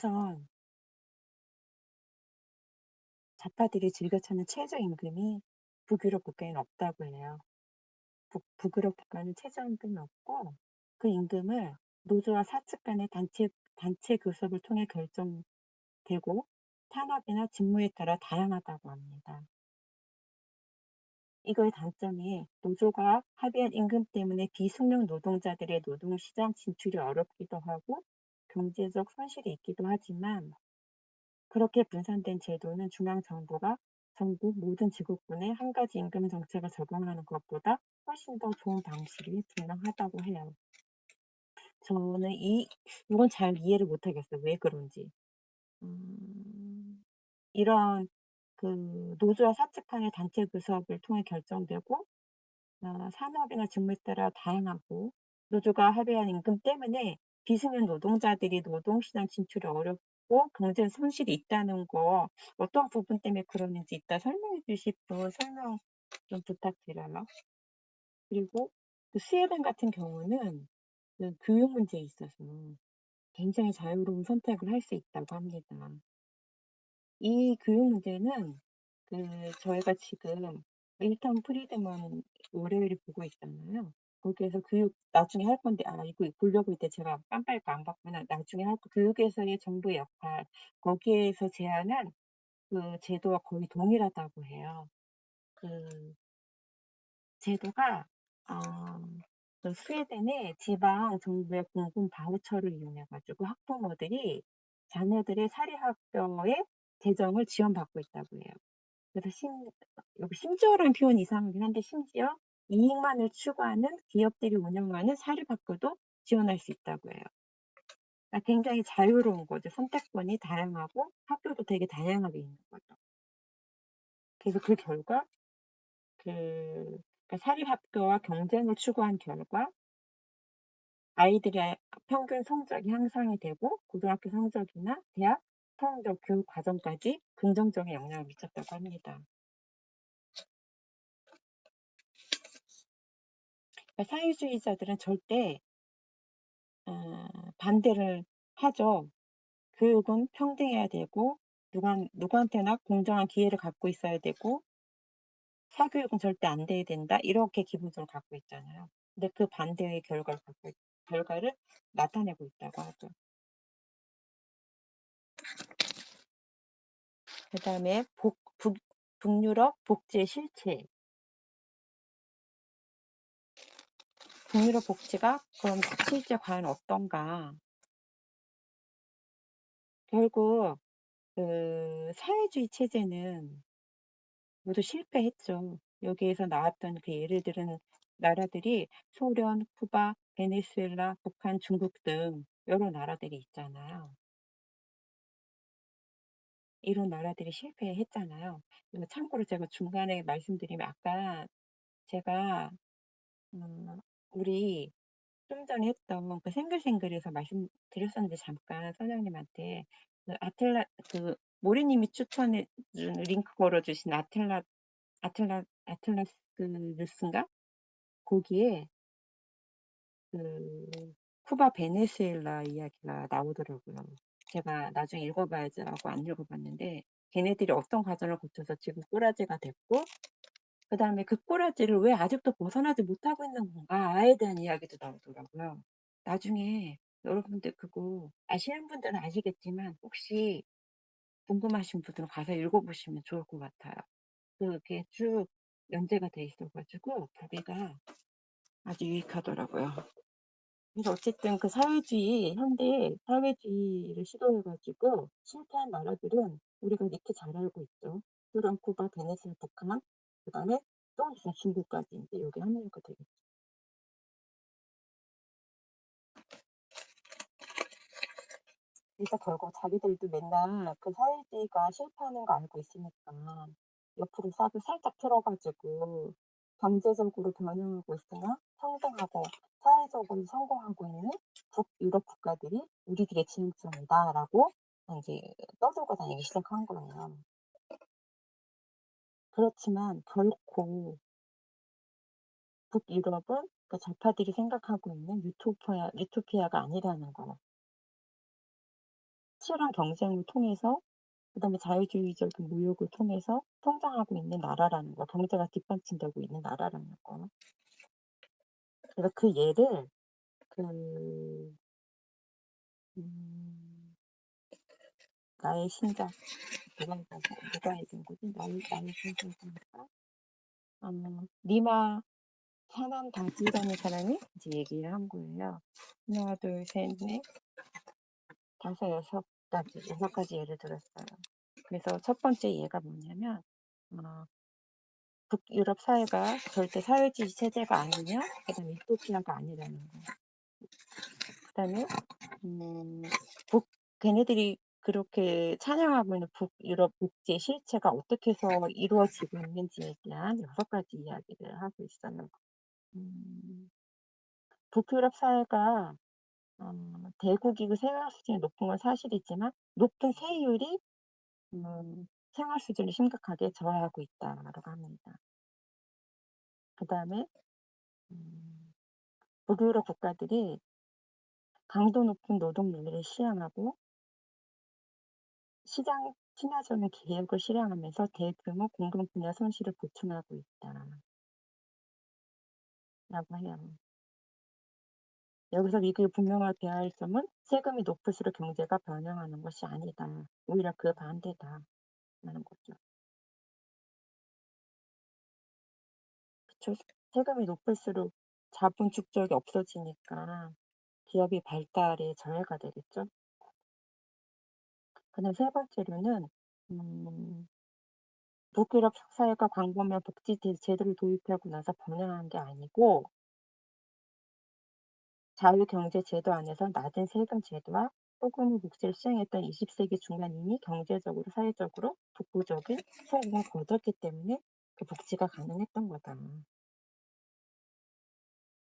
우선 좌파들이 즐겨 찾는 최저임금이 북유럽 국가에는 없다고 해요. 북유럽 국가는 최저임금이 없고 그 임금을 노조와 사측 간의 단체 교섭을 통해 결정되고 탄압이나 직무에 따라 다양하다고 합니다. 이거의 단점이 노조가 합의한 임금 때문에 비숙련 노동자들의 노동시장 진출이 어렵기도 하고 경제적 손실이 있기도 하지만 그렇게 분산된 제도는 중앙 정부가 전국 모든 지구군에 한 가지 임금 정책을 적용하는 것보다 훨씬 더 좋은 방식이 분명하다고 해요. 저는 이건 잘 이해를 못 하겠어요. 왜 그런지. 음, 이런 노조와 사측 간의 단체 교섭을 통해 결정되고 산업이나 직무에 따라 다양하고 노조가 합의한 임금 때문에 비승인 노동자들이 노동시장 진출이 어렵고 경제 손실이 있다는 거 어떤 부분 때문에 그러는지 이따 설명해 주실 분 설명 좀 부탁드려요. 그리고 스웨덴 같은 경우는 교육 문제에 있어서 굉장히 자유로운 선택을 할 수 있다고 합니다. 이 교육 문제는 저희가 지금 밀턴 프리드먼 월요일에 보고 있잖아요. 거기에서 교육 나중에 할 건데 이거 보려고 했는데 제가 깜빡 안 봤구나. 나중에 할 교육에서의 정부의 역할 거기에서 제안한 제도와 거의 동일하다고 해요. 그 제도가 어 스웨덴의 지방 정부의 공공 바우처를 이용해 가지고 학부모들이 자녀들의 사립학교의 재정을 지원받고 있다고 해요. 그래서 여기 심지어라는 표현이 이상하긴 한데 심지어 이익만을 추구하는 기업들이 운영하는 사립학교도 지원할 수 있다고 해요. 그러니까 굉장히 자유로운 거죠. 선택권이 다양하고 학교도 되게 다양하게 있는 거죠. 그래서 그 결과 그러니까 사립학교와 경쟁을 추구한 결과 아이들의 평균 성적이 향상이 되고 고등학교 성적이나 대학 성적, 교육 과정까지 긍정적인 영향을 미쳤다고 합니다. 그러니까 사회주의자들은 절대 반대를 하죠. 교육은 평등해야 되고 누구한테나 공정한 기회를 갖고 있어야 되고 사교육은 절대 안 돼야 된다. 이렇게 기본적으로 갖고 있잖아요. 근데 그 반대의 결과를 나타내고 있다고 하죠. 그다음에 북유럽 복지의 실체. 북유럽 복지가 그럼 실제 과연 어떤가? 결국 사회주의 체제는 모두 실패했죠. 여기에서 나왔던 예를 들은 나라들이 소련, 쿠바, 베네수엘라, 북한, 중국 등 여러 나라들이 있잖아요. 이런 나라들이 실패했잖아요. 이거 참고로 제가 중간에 말씀드리면 아까 제가 우리 좀 전에 했던 생글생글에서 말씀드렸었는데 잠깐 선생님한테 그 아틀라 그 모리님이 추천해 준 링크 걸어 주신 아틀라스 뉴스인가? 거기에 그 쿠바 베네수엘라 이야기가 나오더라고요. 제가 나중에 읽어 봐야지 하고 안 읽어 봤는데 걔네들이 어떤 과정을 거쳐서 지금 꼬라지가 됐고 그다음에 그 꼬라지를 왜 아직도 벗어나지 못하고 있는 건가에 대한 이야기도 나오더라고요. 나중에 여러분들 그거 아시는 분들은 아시겠지만 혹시 궁금하신 분들은 가서 읽어 보시면 좋을 것 같아요. 그게 쭉 연재가 돼 있어 가지고 보기가 아주 유익하더라고요. 그래서 어쨌든 현대 사회주의를 시도해 가지고 실패한 나라들은 우리가 익히 잘 알고 있죠. 소련, 쿠바, 베네수ela, 북한, 그다음에 또 있어요. 중국까지 인제 요게 합류가 되겠죠. 그래서 결국 자기들도 맨날 사회주의가 실패하는 거 알고 있으니까 옆으로 싹을 살짝 틀어 가지고 경제적으로 변형하고 있으나 성장하고 사회적으로 성공하고 있는 북유럽 국가들이 "우리들의 지향점이다."라고 인제 떠들고 다니기 시작한 거예요. 그렇지만 결코 북유럽은 좌파들이 생각하고 있는 유토피아가 아니라는 거. 치열한 경쟁을 통해서 그다음에 자유주의적인 무역을 통해서 성장하고 있는 나라라는 거, 경제가 뒷받침되고 있는 나라라는 거. 그래서 그 예를 그 음 나의 신작 누가 읽은 거지? 나의 신작인가? 리마 사난다지라는 사람이 이제 얘기를 한 거예요. 하나, 둘, 셋, 넷, 다섯, 여섯 가지 예를 들었어요. 그래서 첫 번째 예가 뭐냐면 어 북유럽 사회가 절대 사회주의 체제가 아니며 그다음에 유토피아가 아니라는 거. 그다음에 음 북 걔네들이 그렇게 찬양하고 있는 북유럽 국제 실체가 어떻게 해서 이루어지고 있는지에 대한 여섯 가지 이야기를 하고 있어요. 음 북유럽 사회가 대국이고 생활 수준이 높은 건 사실이지만 높은 세율이 생활 수준을 심각하게 저하하고 있다라고 합니다. 그다음에 음 북유럽 국가들이 강도 높은 노동 윤리를 시행하고 시장 친화적인 개혁을 실행하면서 대규모 공급 분야 손실을 보충하고 있다라고 해요. 여기서 미국이 분명하게 할 점은 세금이 높을수록 경제가 변형하는 것이 아니다. 오히려 그 반대다라는 거죠. 그쵸. 세금이 높을수록 자본 축적이 없어지니까 기업의 발달에 저해가 되겠죠. 그다음 세 번째로는 음 북유럽 사회가 광범위한 복지 제도를 도입하고 나서 번영한 게 아니고 자유경제 제도 안에서 낮은 세금 제도와 소규모 복지를 시행했던 20세기 중반 이미 경제적으로 사회적으로 독보적인 성공을 거뒀기 때문에 그 복지가 가능했던 거다.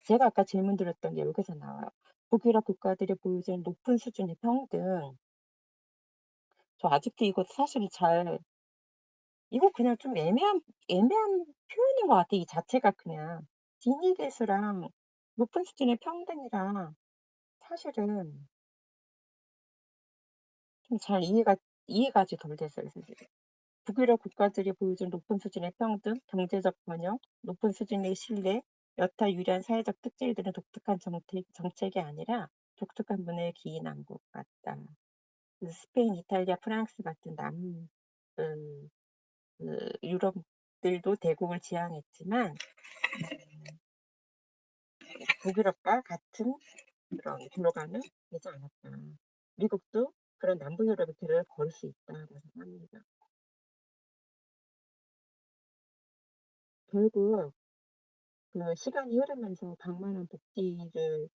제가 아까 질문 드렸던 게 여기서 나와요. 북유럽 국가들이 보여주는 높은 수준의 평등. 저 아직도 이거 사실 잘 이거 그냥 좀 애매한 표현인 것 같아, 이 자체가 그냥. 기니 개수랑 높은 수준의 평등이랑 사실은 좀 잘 이해가 아직 덜 됐어요, 사실. 북유럽 국가들이 보여준 높은 수준의 평등, 경제적 번영, 높은 수준의 신뢰, 여타 유리한 사회적 특질들은 독특한 정책이 아니라 독특한 문화에 기인한 것 같다. 그 스페인, 이탈리아, 프랑스 같은 그 유럽들도 대국을 지향했지만 북유럽과 같은 그런 글로가는 되지 않았다. 미국도 그런 남부 유럽의 길을 걸 수 있다고 생각합니다. 결국 시간이 흐르면서 방만한 복지를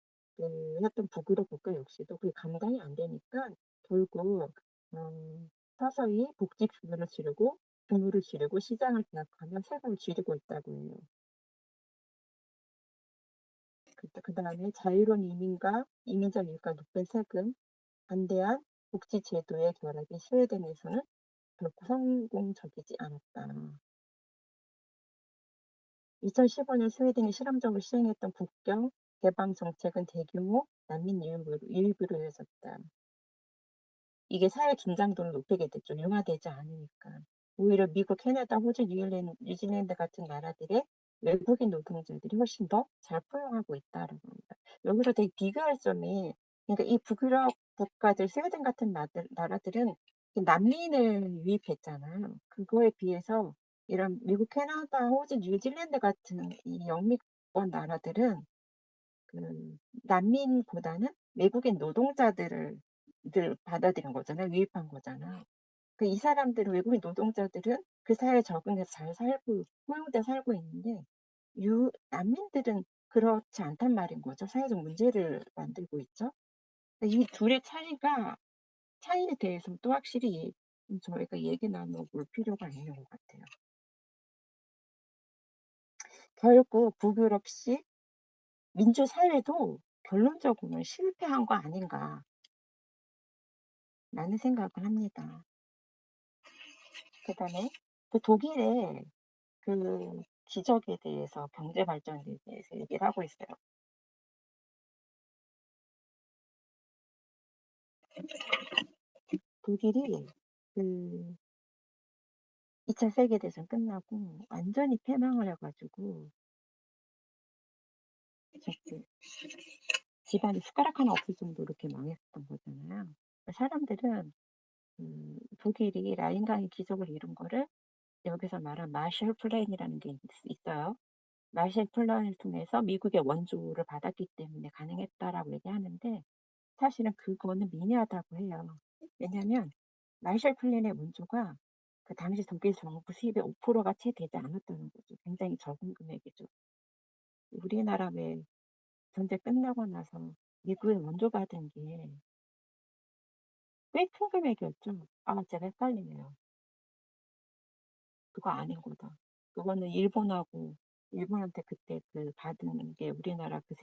했던 북유럽 국가 역시도 그게 감당이 안 되니까 결국 서서히 복지 규모를 지르고 시장을 장악하며 세금을 줄이고 있다고 해요. 그다음에 자유로운 이민자 밀가 높은 세금, 반대한 복지 제도의 결합이 스웨덴에서는 결코 성공적이지 않았다. 2015년 스웨덴이 실험적으로 시행했던 국경 개방 정책은 대규모 난민 유입으로 이어졌다. 이게 사회 긴장도를 높이게 됐죠. 융화되지 않으니까. 오히려 미국, 캐나다, 호주, 뉴질랜드 같은 나라들의 외국인 노동자들이 훨씬 더 잘 포용하고 있다라고 합니다. 여기서 되게 비교할 점이 그러니까 이 북유럽 국가들 스웨덴 같은 나라들은 난민을 유입했잖아요. 그거에 비해서 이런 미국, 캐나다, 호주, 뉴질랜드 같은 이 영미권 나라들은 난민보다는 외국인 노동자들을 받아들인 거잖아요. 유입한 거잖아. 이 사람들은 외국인 노동자들은 그 사회에 적응해서 잘 살고 포용돼 살고 있는데 유 난민들은 그렇지 않단 말인 거죠. 사회적 문제를 만들고 있죠. 이 둘의 차이에 대해서 또 확실히 저희가 얘기 나눠 볼 필요가 있는 것 같아요. 결국 북유럽식 민주사회도 결론적으로는 실패한 거 아닌가라는 생각을 합니다. 그다음에 독일의 기적에 대해서 경제 발전에 대해서 얘기를 하고 있어요. 독일이 그 2차 세계대전 끝나고 완전히 패망을 해 가지고 저기 집안에 숟가락 하나 없을 정도로 이렇게 망했던 거잖아요. 사람들은 독일이 라인강의 기적을 이룬 거를 여기서 말한 마셜 플랜이라는 게 있어요. 마셜 플랜을 통해서 미국의 원조를 받았기 때문에 가능했다라고 얘기하는데 사실은 그거는 미미하다고 해요. 왜냐하면 마셜 플랜의 원조가 그 당시 독일 정부 수입의 5%가 채 되지 않았다는 거죠. 굉장히 적은 금액이죠. 우리나라 왜 전쟁 끝나고 나서 미국의 원조 받은 게 꽤 큰 금액이었죠. 아 제가 헷갈리네요. 그거 아닌 거다. 그거는 일본한테 그때 그 받은 게 우리나라 그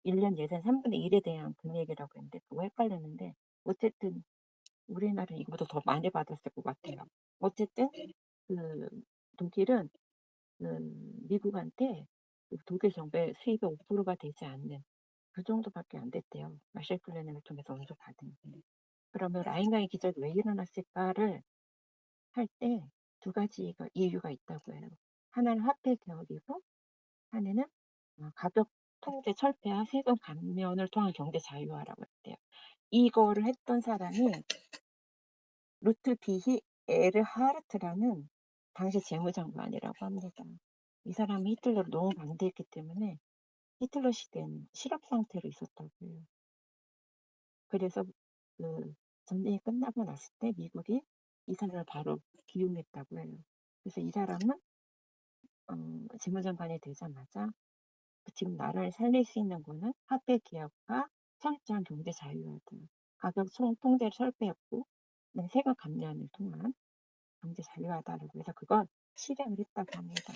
1년 예산 3분의 1에 대한 금액이라고 했는데 그거 헷갈렸는데 어쨌든 우리나라는 이거보다 더 많이 받았을 것 같아요. 어쨌든 그 독일은 미국한테 그 독일 정부의 수입의 5%가 되지 않는 그 정도밖에 안 됐대요. 마셜 플랜을 통해서 원조 받은 게. 그러면 라인강의 기적이 왜 일어났을까를 할 때 두 가지가 이유가 있다고 해요. 하나는 화폐 개혁이고 하나는 가격 통제 철폐와 세금 감면을 통한 경제 자유화라고 했대요. 이거를 했던 사람이 루트비히 에르하르트라는 당시 재무장관이라고 합니다. 이 사람이 히틀러를 너무 반대했기 때문에 히틀러 시대는 실업 상태로 있었다고 해요. 그래서 그 전쟁이 끝나고 났을 때 미국이 이 사람을 바로 기용했다고 해요. 그래서 이 사람은 재무장관이 되자마자 그 지금 나라를 살릴 수 있는 거는 화폐 개혁과 철저한 경제 자유화다. 가격 통제를 철폐했고 세금 감면을 통한 경제 자유화다라고 해서 그걸 실행을 했다고 합니다.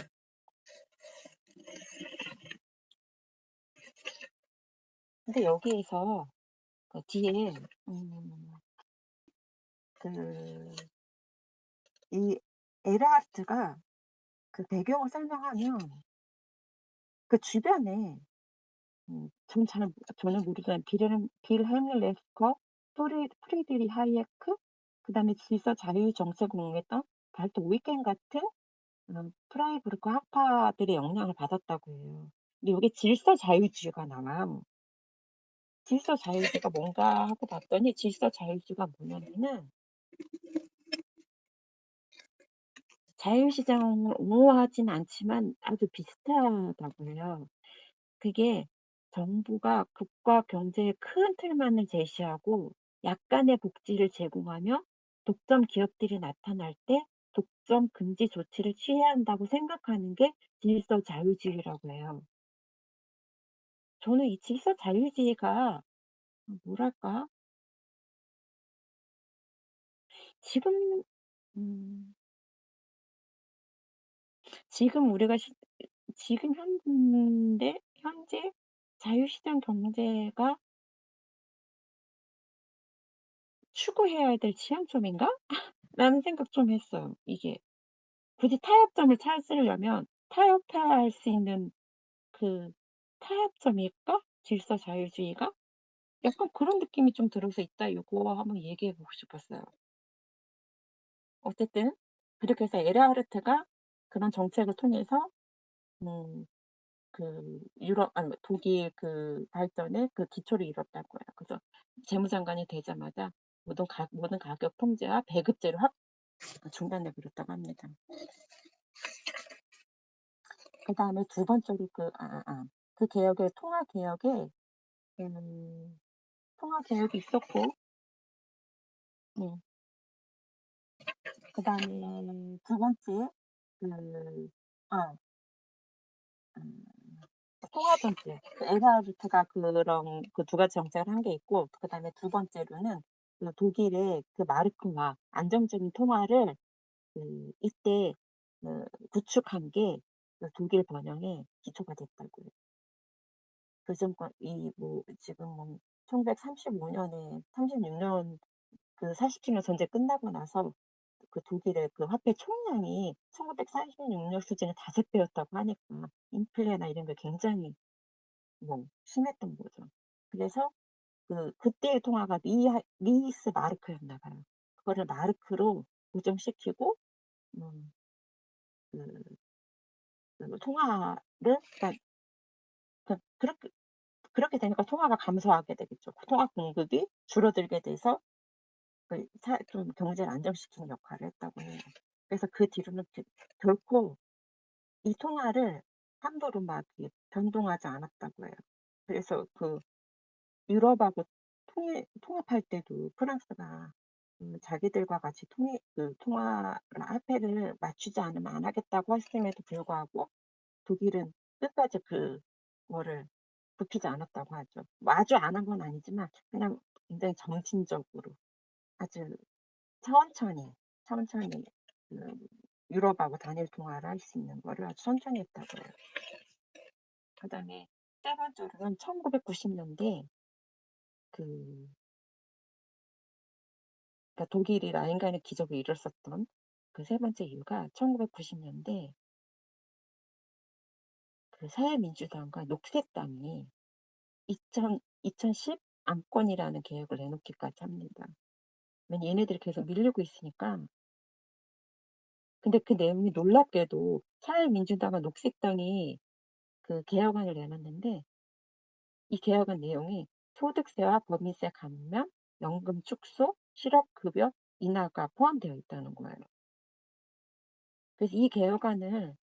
근데 여기에서 그 뒤에 그 이 에르하르트가 그 배경을 설명하면 그 주변에 저는 모르지만 빌헬m 레스커, 프리드리 하이에크, 그다음에 질서 자유주의 정책을 운영했던 발트 오이겐 같은 프라이부르크 학파들의 영향을 받았다고 해요. 근데 요게 질서 자유주의가 나와요. 질서 자유주의가 뭔가 하고 봤더니 질서 자유주의가 뭐냐면은 자유시장을 옹호하진 않지만 아주 비슷하다고 해요. 그게 정부가 국가 경제의 큰 틀만을 제시하고 약간의 복지를 제공하며 독점 기업들이 나타날 때 독점 금지 조치를 취해야 한다고 생각하는 게 질서 자유주의라고 해요. 저는 이 질서 자유주의가 뭐랄까? 지금 음 지금 우리가 지금 현재 자유시장 경제가 추구해야 될 지향점인가? 라는 생각 좀 했어요 이게. 굳이 타협점을 찾으려면 타협해야 할 수 있는 그 타협점일까? 질서 자유주의가? 약간 그런 느낌이 좀 들어서 이따 요거 한번 얘기해 보고 싶었어요. 어쨌든 그렇게 해서 에르하르트가 그런 정책을 통해서 음 유럽 아니 뭐 독일 발전의 기초를 이뤘다고 해요. 그래서 재무장관이 되자마자 모든 가격 통제와 배급제를 확 중단해 버렸다고 합니다. 그다음에 두 번째로 그 개혁의 음 통화 개혁이 있었고 네 그다음에 두 번째 그 아 음 통화 정책. 에르하르트가 그런 그 두 가지 정책을 한 게 있고 그다음에 두 번째로는 독일의 마르크화 안정적인 통화를 이때 구축한 게 독일 번영의 기초가 됐다고요. 그 전과 이 뭐 지금 뭐 1935 년에 36년 40주년 전쟁 끝나고 나서 독일의 화폐 총량이 1946년 수준의 5 배였다고 하니까 인플레나 이런 게 굉장히 뭐 심했던 거죠. 그래서 그때의 통화가 리히스 마르크였나 봐요. 그거를 마르크로 고정시키고 음 그 통화를 그러니까 그렇게 되니까 통화가 감소하게 되겠죠. 통화 공급이 줄어들게 돼서 좀 경제를 안정시키는 역할을 했다고 해요. 그래서 그 뒤로는 결코 이 통화를 함부로 막 이렇게 변동하지 않았다고 해요. 그래서 유럽하고 통합할 때도 프랑스가 자기들과 같이 화폐를 맞추지 않으면 안 하겠다고 했음에도 불구하고 독일은 끝까지 그거를 굽히지 않았다고 하죠. 뭐 아주 안 한 건 아니지만 그냥 굉장히 점진적으로 아주 천천히, 천천히 그 유럽하고 단일 통화를 할 수 있는 거를 아주 천천히 했다고 해요. 그다음에 세 번째로는 1990 년대 그 그러니까 독일이 라인간의 기적을 이뤘었던 그 세 번째 이유가 1990 년대 사회민주당과 녹색당이 2010 안건이라는 계획을 내놓기까지 합니다. 왜냐면 얘네들이 계속 밀리고 있으니까. 근데 그 내용이 놀랍게도 사회민주당과 녹색당이 개혁안을 내놨는데 이 개혁안 내용이 소득세와 법인세 감면, 연금 축소, 실업급여 인하가 포함되어 있다는 거예요. 그래서 이 개혁안을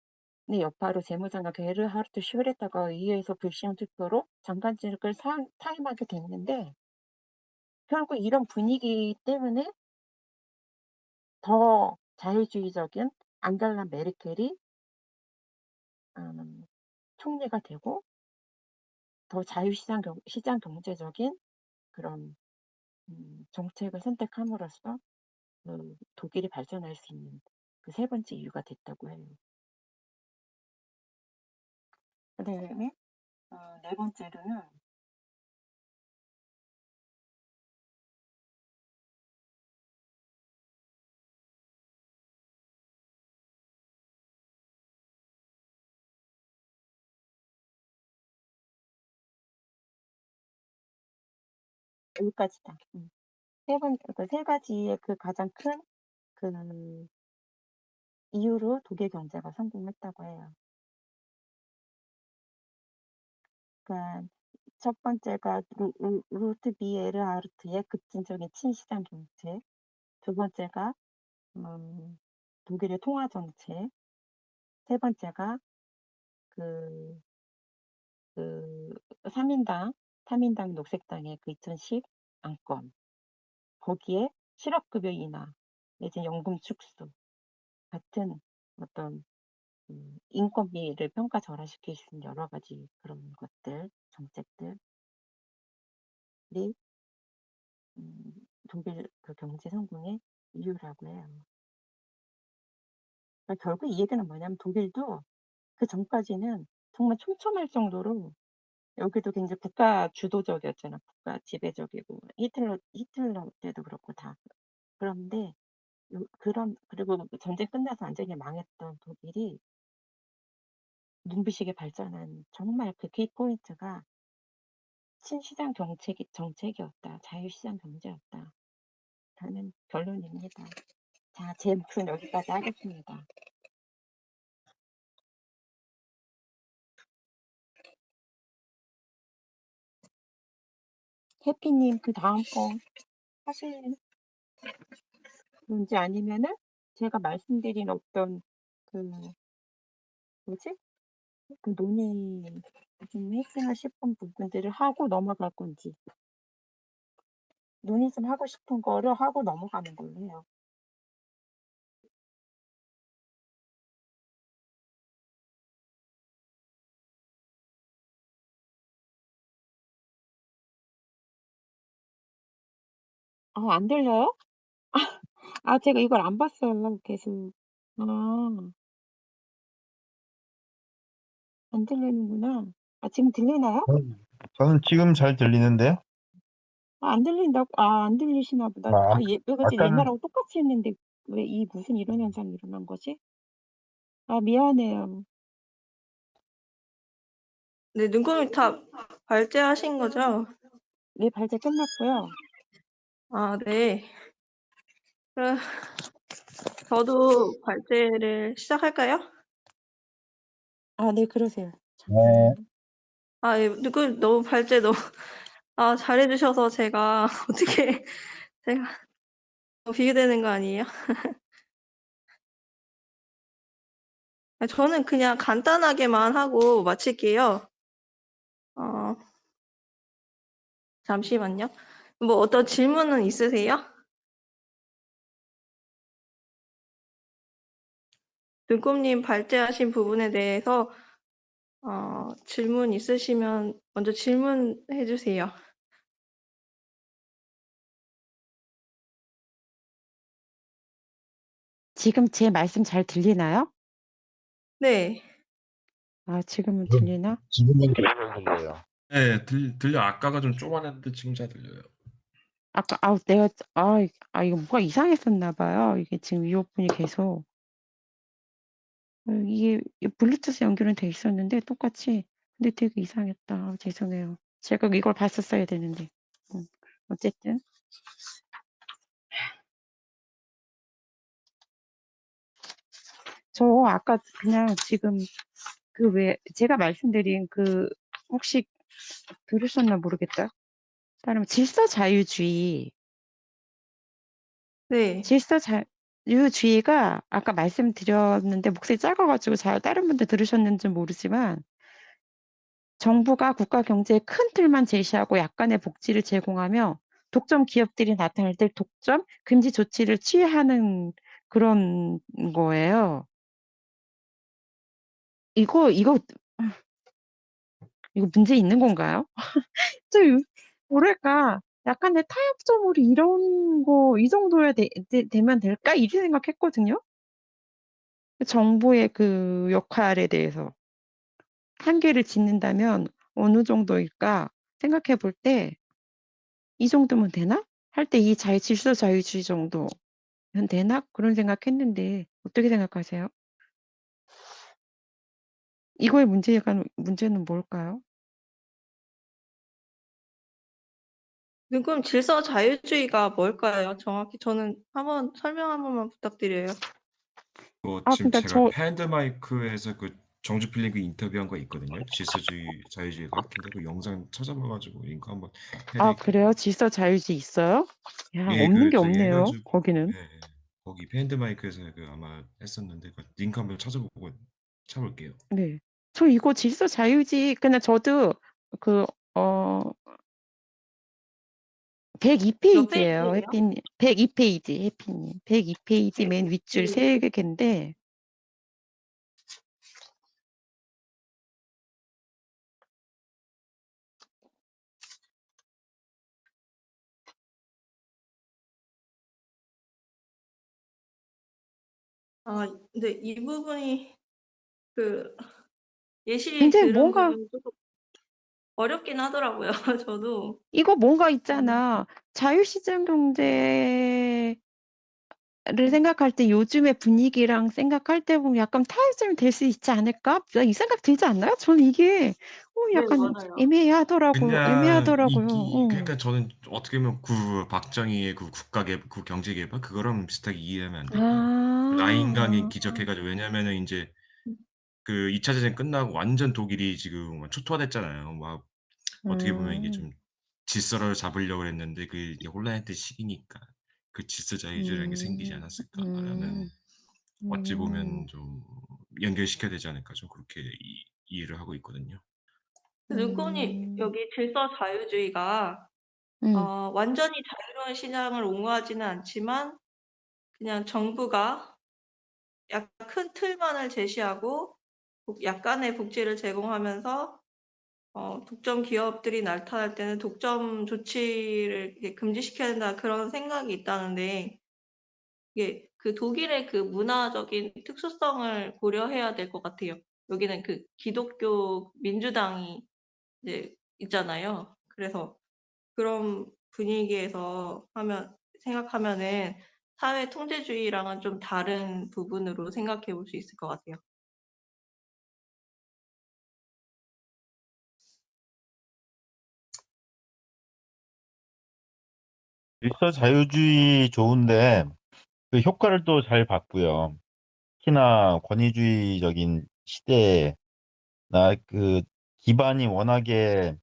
여파로 재무장관 게르하르트 슈레터가 의회에서 불시험 투표로 장관직을 사임하게 됐는데 결국 이런 분위기 때문에 더 자유주의적인 앙겔라 메르켈이 음 총리가 되고 더 시장 경제적인 그런 정책을 선택함으로써 독일이 발전할 수 있는 그 세 번째 이유가 됐다고 해요. 그다음에 네 번째로는 여기까지다. 세 가지의 가장 큰 그 이유로 독일 경제가 성공했다고 해요. 그러니까 첫 번째가 루트 비에르하르트의 급진적인 친시장 정책, 두 번째가 음 독일의 통화 정책, 세 번째가 그 그 3 인당 녹색당의 2010 안건, 거기에 실업급여 인하 내지 연금 축소 같은 어떤 인건비를 평가절하시킬 수 있는 여러 가지 그런 정책들이 음 독일 경제 성공의 이유라고 해요. 그러니까 결국 이 얘기는 뭐냐면 독일도 그전까지는 정말 촘촘할 정도로 여기도 굉장히 국가 주도적이었잖아. 국가 지배적이고 히틀러 때도 그렇고 다. 그런데 그리고 전쟁 끝나서 완전히 망했던 독일이 눈부시게 발전한 정말 그 키포인트가 친시장 정책이었다. 자유시장 경제였다. 라는 결론입니다. 자, 제 몫은 여기까지 하겠습니다. 해피님 그다음 거 하실 문제 아니면은 제가 말씀드린 어떤 그 뭐지? 논의 좀 했으면 싶은 부분들을 하고 넘어갈 건지, 논의 좀 하고 싶은 거를 하고 넘어가는 걸로 해요. 안 들려요? 제가 이걸 안 봤어요, 계속. 아, 안 들리는구나. 지금 들리나요? 저는 지금 잘 들리는데요. 안 들리시나 보다. 아, 이거 지금 아까는 옛날하고 똑같이 했는데 왜 무슨 이런 현상이 일어난 거지? 미안해요. 네, 눈코입 다 발제하신 거죠? 네, 발제 끝났고요. 아 네. 그 저도 발제를 시작할까요? 아, 네, 그러세요. 네. 잠깐만요. 아 예. 너무 발제 너무 잘해 주셔서 제가 어떻게 제가 비교되는 거 아니에요? 저는 그냥 간단하게만 하고 마칠게요. 어 잠시만요. 뭐 어떤 질문은 있으세요? 눈금님 발제하신 부분에 대해서 질문 있으시면 먼저 질문해 주세요. 지금 제 말씀 잘 들리나요? 네. 아, 지금은 지금 들리나? 지금은 들려요. 네. 들려. 아까가 좀 쪼만했는데 지금 잘 들려요. 아까 내가 이거 뭐가 이상했었나 봐요. 이게 지금 이어폰이 계속 이게 블루투스 연결은 돼 있었는데 똑같이. 근데 되게 이상했다. 죄송해요. 제가 이걸 봤었어야 되는데. 어쨌든 저 아까 그냥 지금 왜 제가 말씀드린 혹시 들으셨나 모르겠다. 다른 질서자유주의. 네. 질서자유주의가 아까 말씀드렸는데 목소리 작아 가지고 잘 다른 분들 들으셨는지 모르지만 정부가 국가 경제의 큰 틀만 제시하고 약간의 복지를 제공하며 독점 기업들이 나타날 때 독점 금지 조치를 취하는 그런 거예요. 이거 문제 있는 건가요? 좀 뭐랄까 약간의 타협점으로 이런 거 이 정도야 되면 될까? 이렇게 생각했거든요. 정부의 그 역할에 대해서 한계를 짓는다면 어느 정도일까 생각해 볼 때 '이 정도면 되나?' 할 때 이 질서 자유주의 정도면 되나? 그런 생각했는데 어떻게 생각하세요? 이거의 문제는 뭘까요? 그럼 질서 자유주의가 뭘까요? 정확히 저는 설명 한 번만 부탁드려요. 지금 그러니까 제가 팬드마이크에서 그 정주 필링 그 인터뷰한 거 있거든요. 질서주의, 자유주의가. 근데 그 영상 찾아봐 가지고 링크 한번 해 드릴게요. 그래요? 질서 자유주의 있어요? 야, 예. 없는 게 저기 해 없네요, 가지고 거기는. 예예. 거기 팬드마이크에서 아마 했었는데 그 링크 한번 찾아보고 쳐 볼게요. 네. 저 이거 질서 자유주의 그냥 저도 그 어 102 몇 페이지예요, 페이지예요? 해피님. 102 페이지, 해피님. 102 페이지 맨 윗줄 네. 3개인데 근데 이 부분이 그 예시 굉장히 들은 뭔가 부분이 쪼끔 어렵긴 하더라고요. 저도. 이거 뭔가 음. 있잖아. 자유시장 경제를 음. 생각할 때 요즘의 분위기랑 생각할 때 보면 약간 타협점이 될 수 있지 않을까? 이 생각 들지 않나요? 저는 이게 네, 약간 맞아요. 그냥 애매하더라고요. 그러니까 저는 어떻게 보면 그 박정희의 그 그 경제개발 그거랑 비슷하게 이해하면 안 될까요? 그 라인 강에 아. 기적해 가지고 왜냐면은 인제 음. 그 2차 대전 끝나고 완전 독일이 지금 막 초토화됐잖아요. 막 어떻게 보면 이게 음. 좀 질서를 잡으려고 했는데 그게 이제 혼란했던 시기니까 '그 질서 자유주의라는 게 생기지 음. 음. 않았을까.'라는 어찌 음. 보면 좀 연결시켜야 되지 않을까 좀 그렇게 이해를 하고 있거든요. 눈꽃님, 음. 여기 질서 자유주의가 음. 완전히 자유로운 시장을 옹호하지는 않지만 그냥 정부가 약간 큰 틀만을 제시하고 약간의 복지를 제공하면서 독점 기업들이 나타날 때는 독점 조치를 이렇게 금지시켜야 된다 그런 생각이 있다는데 이게 그 독일의 그 문화적인 특수성을 고려해야 될 것 같아요. 여기는 그 기독교 민주당이 이제 있잖아요. 그래서 그런 분위기에서 생각하면은 사회 통제주의랑은 좀 다른 부분으로 생각해 볼 수 있을 것 같아요. 일서 자유주의 좋은데 그 효과를 또 잘 봤고요. 특히나 권위주의적인 시대에 나 그 기반이 워낙에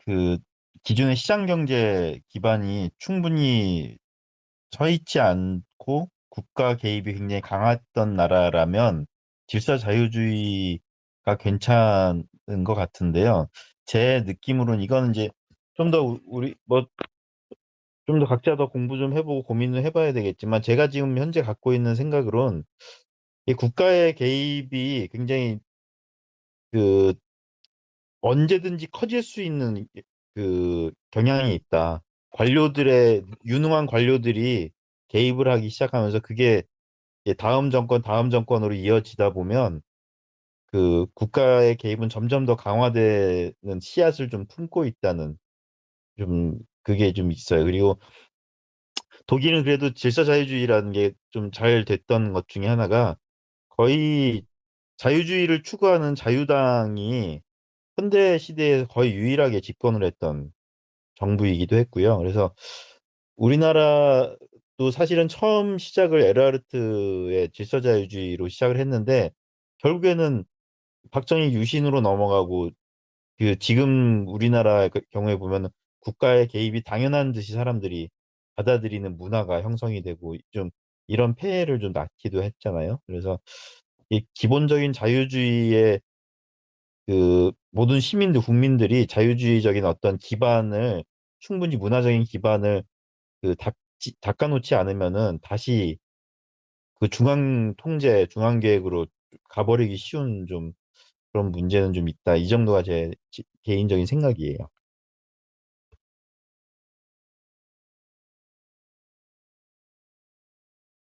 그 기존의 시장 경제 기반이 충분히 서 있지 않고 국가 개입이 굉장히 강했던 나라라면 질서 자유주의가 괜찮은 것 같은데요. 제 느낌으로는 이거는 이제 좀 더 우리 뭐 좀 더 각자 더 공부 좀 해보고 고민을 해봐야 되겠지만 제가 지금 현재 갖고 있는 생각으론 이 국가의 개입이 굉장히 그 언제든지 커질 수 있는 그 경향이 있다. 유능한 관료들이 개입을 하기 시작하면서 그게 이제 다음 정권으로 이어지다 보면 그 국가의 개입은 점점 더 강화되는 씨앗을 좀 품고 있다는 좀 그게 좀 있어요. 그리고 독일은 그래도 질서자유주의라는 게 좀 잘 됐던 것 중에 하나가 거의 자유주의를 추구하는 자유당이 현대 시대에서 거의 유일하게 집권을 했던 정부이기도 했고요. 그래서 우리나라도 사실은 처음 시작을 에르하르트의 질서자유주의로 시작을 했는데 결국에는 박정희 유신으로 넘어가고 그 지금 우리나라의 그 경우에 보면 국가의 개입이 당연한 듯이 사람들이 받아들이는 문화가 형성이 되고 좀 이런 폐해를 좀 낳기도 했잖아요. 그래서 이 기본적인 자유주의의 그 모든 시민들 국민들이 자유주의적인 어떤 기반을 충분히 문화적인 기반을 닦아놓지 않으면은 다시 그 중앙 통제, 중앙 계획으로 가버리기 쉬운 좀 그런 문제는 좀 있다. 이 정도가 제 개인적인 생각이에요.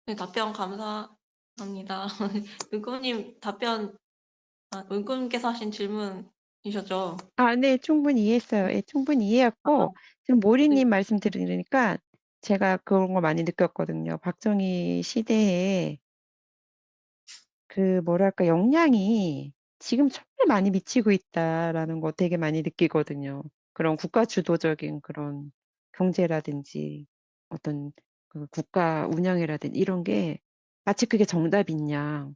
네, 답변 감사합니다. 은꼬님 답변, 은꼬님께서 하신 질문이셨죠? 네, 충분히 이해했어요. 예, 충분히 아, 이해했고, 지금 네. 모리님 말씀 들으니까 제가 그런 거 많이 느꼈거든요. 박정희 시대에 그 뭐랄까 영향이 지금 정말 많이 미치고 있다라는 거 되게 많이 느끼거든요. 그런 국가 주도적인 그런 경제라든지 어떤 그 국가 운영이라든지 이런 게 마치 그게 정답인 양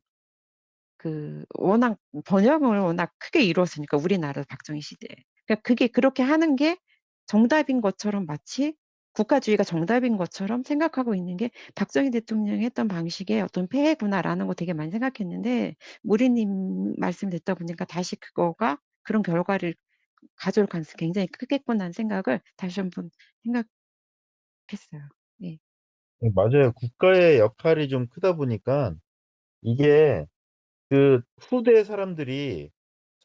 그 워낙 번영을 워낙 크게 이루었으니까 우리나라 박정희 시대에. 그러니까 그게 그렇게 하는 게 정답인 것처럼 마치 국가주의가 정답인 것처럼 생각하고 있는 게 박정희 대통령이 했던 방식의 어떤 폐해구나라는 거 되게 많이 생각했는데 무리님 말씀 듣다 보니까 다시 그거가 그런 결과를 가져올 가능성이 굉장히 크겠구나는 생각을 다시 한번 생각했어요. 네. 맞아요. 국가의 역할이 좀 크다 보니까 이게 그 후대 사람들이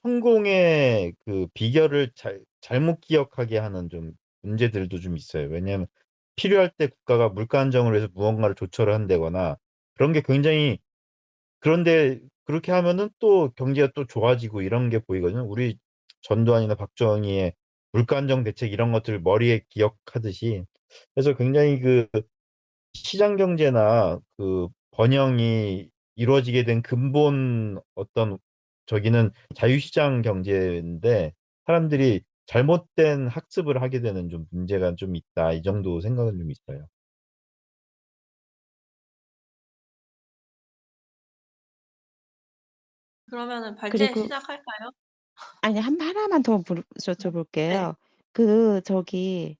성공의 그 비결을 잘못 기억하게 하는 좀 문제들도 좀 있어요. 왜냐하면 필요할 때 국가가 물가 안정을 위해서 무언가를 조처를 한다거나 그런 게 굉장히 그런데 그렇게 하면은 또 경기가 또 좋아지고 이런 게 보이거든요. 우리 전두환이나 박정희의 물가 안정 대책 이런 것들을 머리에 기억하듯이 그래서 굉장히 그 시장 경제나 그 번영이 이루어지게 된 근본 어떤 저기는 자유시장 경제인데 사람들이 잘못된 학습을 하게 되는 좀 문제가 좀 있다. 이 정도 생각은 좀 있어요. 그러면은 발제 그리고 시작할까요? 아니 하나만 더 네. 네. 여쭤볼게요. 그 저기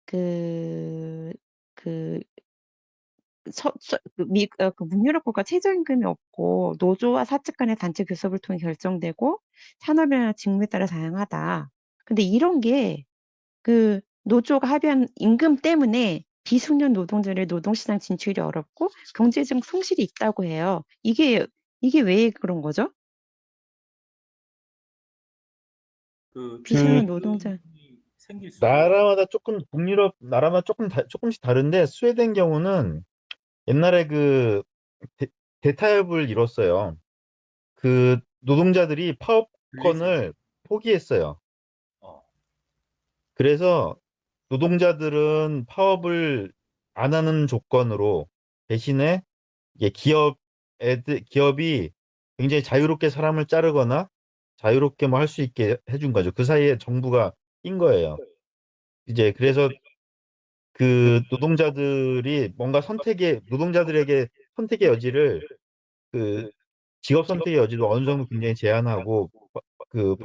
그 그 그 북유럽 국가 최저임금이 없고 노조와 사측 간의 단체 교섭을 통해 결정되고 산업이나 직무에 따라 다양하다. 근데 이런 게 그 노조가 합의한 임금 때문에 비숙련 노동자의 노동시장 진출이 어렵고 경제적 손실이 있다고 해요. 이게 왜 그런 거죠? 그 그 비숙련 노동자. 최저임금이 생길 수가 나라마다 조금 북유럽 나라마다 조금씩 다른데 스웨덴 경우는 옛날에 그 대, 대타협을 이뤘어요. 그 노동자들이 분리제도. 파업권을 포기했어요. 어, 그래서 노동자들은 파업을 안 하는 조건으로 대신에 이게 기업이 굉장히 자유롭게 사람을 자르거나 자유롭게 뭐 할 수 있게 해준 거죠. 그 사이에 정부가 낀 거예요. 이제 그래서 그 노동자들이 뭔가 노동자들에게 선택의 여지를 그 직업 선택의 여지도 어느 정도 굉장히 제한하고 그,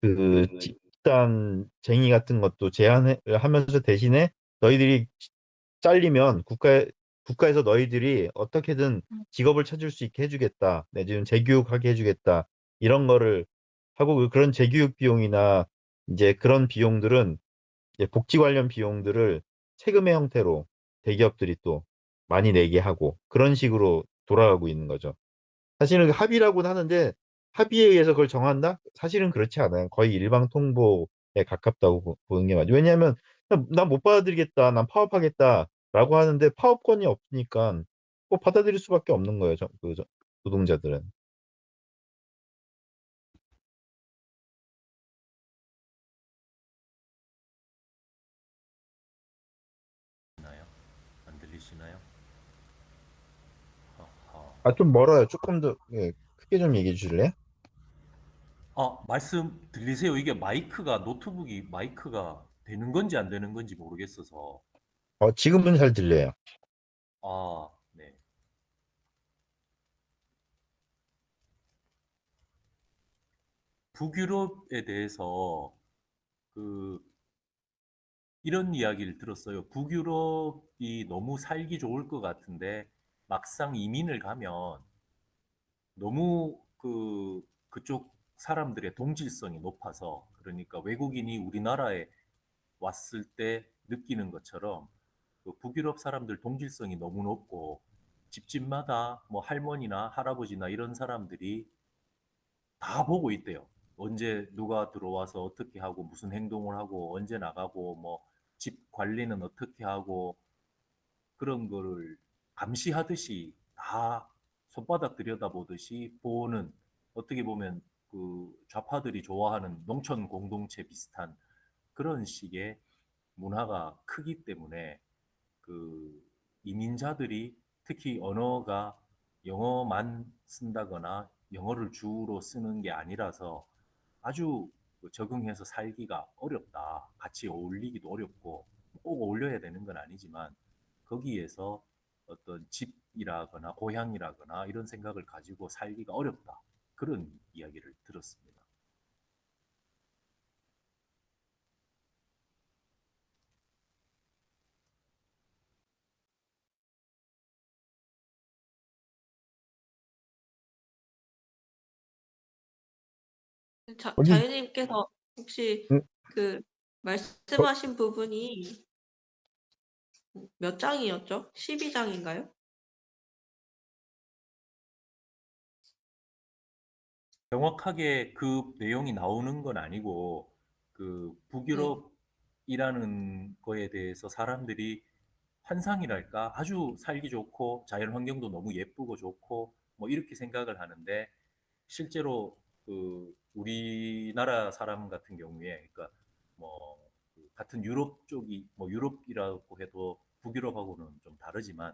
그 집단쟁의 같은 것도 제한하면서 대신에 너희들이 잘리면 국가에서 너희들이 어떻게든 직업을 찾을 수 있게 해주겠다. 내지는 재교육하게 해주겠다. 이런 거를 하고 그런 재교육 비용이나 이제 그런 비용들은 이제 복지 관련 비용들을 세금의 형태로 대기업들이 또 많이 내게 하고 그런 식으로 돌아가고 있는 거죠. 사실은 합의라고는 하는데 합의에 의해서 그걸 정한다? 사실은 그렇지 않아요. 거의 일방 통보에 가깝다고 보는 게 맞아요. 왜냐하면 난 못 받아들이겠다, 난 파업하겠다라고 하는데 파업권이 없으니까 꼭 받아들일 수밖에 없는 거예요. 노동자들은. 나요? 안 들리시나요? 어. 아, 좀 멀어요. 조금 더 예, 크게 좀 얘기해 주실래요? 말씀 들리세요? 이게 노트북이 마이크가 되는 건지 안 되는 건지 모르겠어서. 지금은 잘 들려요. 네. 북유럽에 대해서 그 이런 이야기를 들었어요. 북유럽이 너무 살기 좋을 것 같은데 막상 이민을 가면 너무 그쪽 사람들의 동질성이 높아서, 그러니까 외국인이 우리나라에 왔을 때 느끼는 것처럼 그 북유럽 사람들 동질성이 너무 높고 집집마다 뭐 할머니나 할아버지나 이런 사람들이 다 보고 있대요. 언제 누가 들어와서 어떻게 하고 무슨 행동을 하고 언제 나가고 뭐 집 관리는 어떻게 하고 그런 거를 감시하듯이 다 손바닥 들여다보듯이 보는, 어떻게 보면 그 좌파들이 좋아하는 농촌 공동체 비슷한 그런 식의 문화가 크기 때문에 그 이민자들이 특히 언어가 영어만 쓴다거나 영어를 주로 쓰는 게 아니라서 아주 그 적응해서 살기가 어렵다. 같이 어울리기도 어렵고 꼭 어울려야 되는 건 아니지만 거기에서 어떤 집이라거나 고향이라거나 이런 생각을 가지고 살기가 어렵다. 그런 이야기를 들었습니다. 어디 자유님께서 혹시 음, 그 저- 말씀하신 부분이 몇 장이었죠? 12장인가요? 정확하게 그 내용이 나오는 건 아니고 그 네. 북유럽이라는 거에 대해서 사람들이 환상이랄까 아주 살기 좋고 자연 환경도 너무 예쁘고 좋고 뭐 이렇게 생각을 하는데, 실제로 그 우리나라 사람 같은 경우에 그러니까 뭐 같은 유럽 쪽이 뭐 유럽이라고 해도 북유럽하고는 좀 다르지만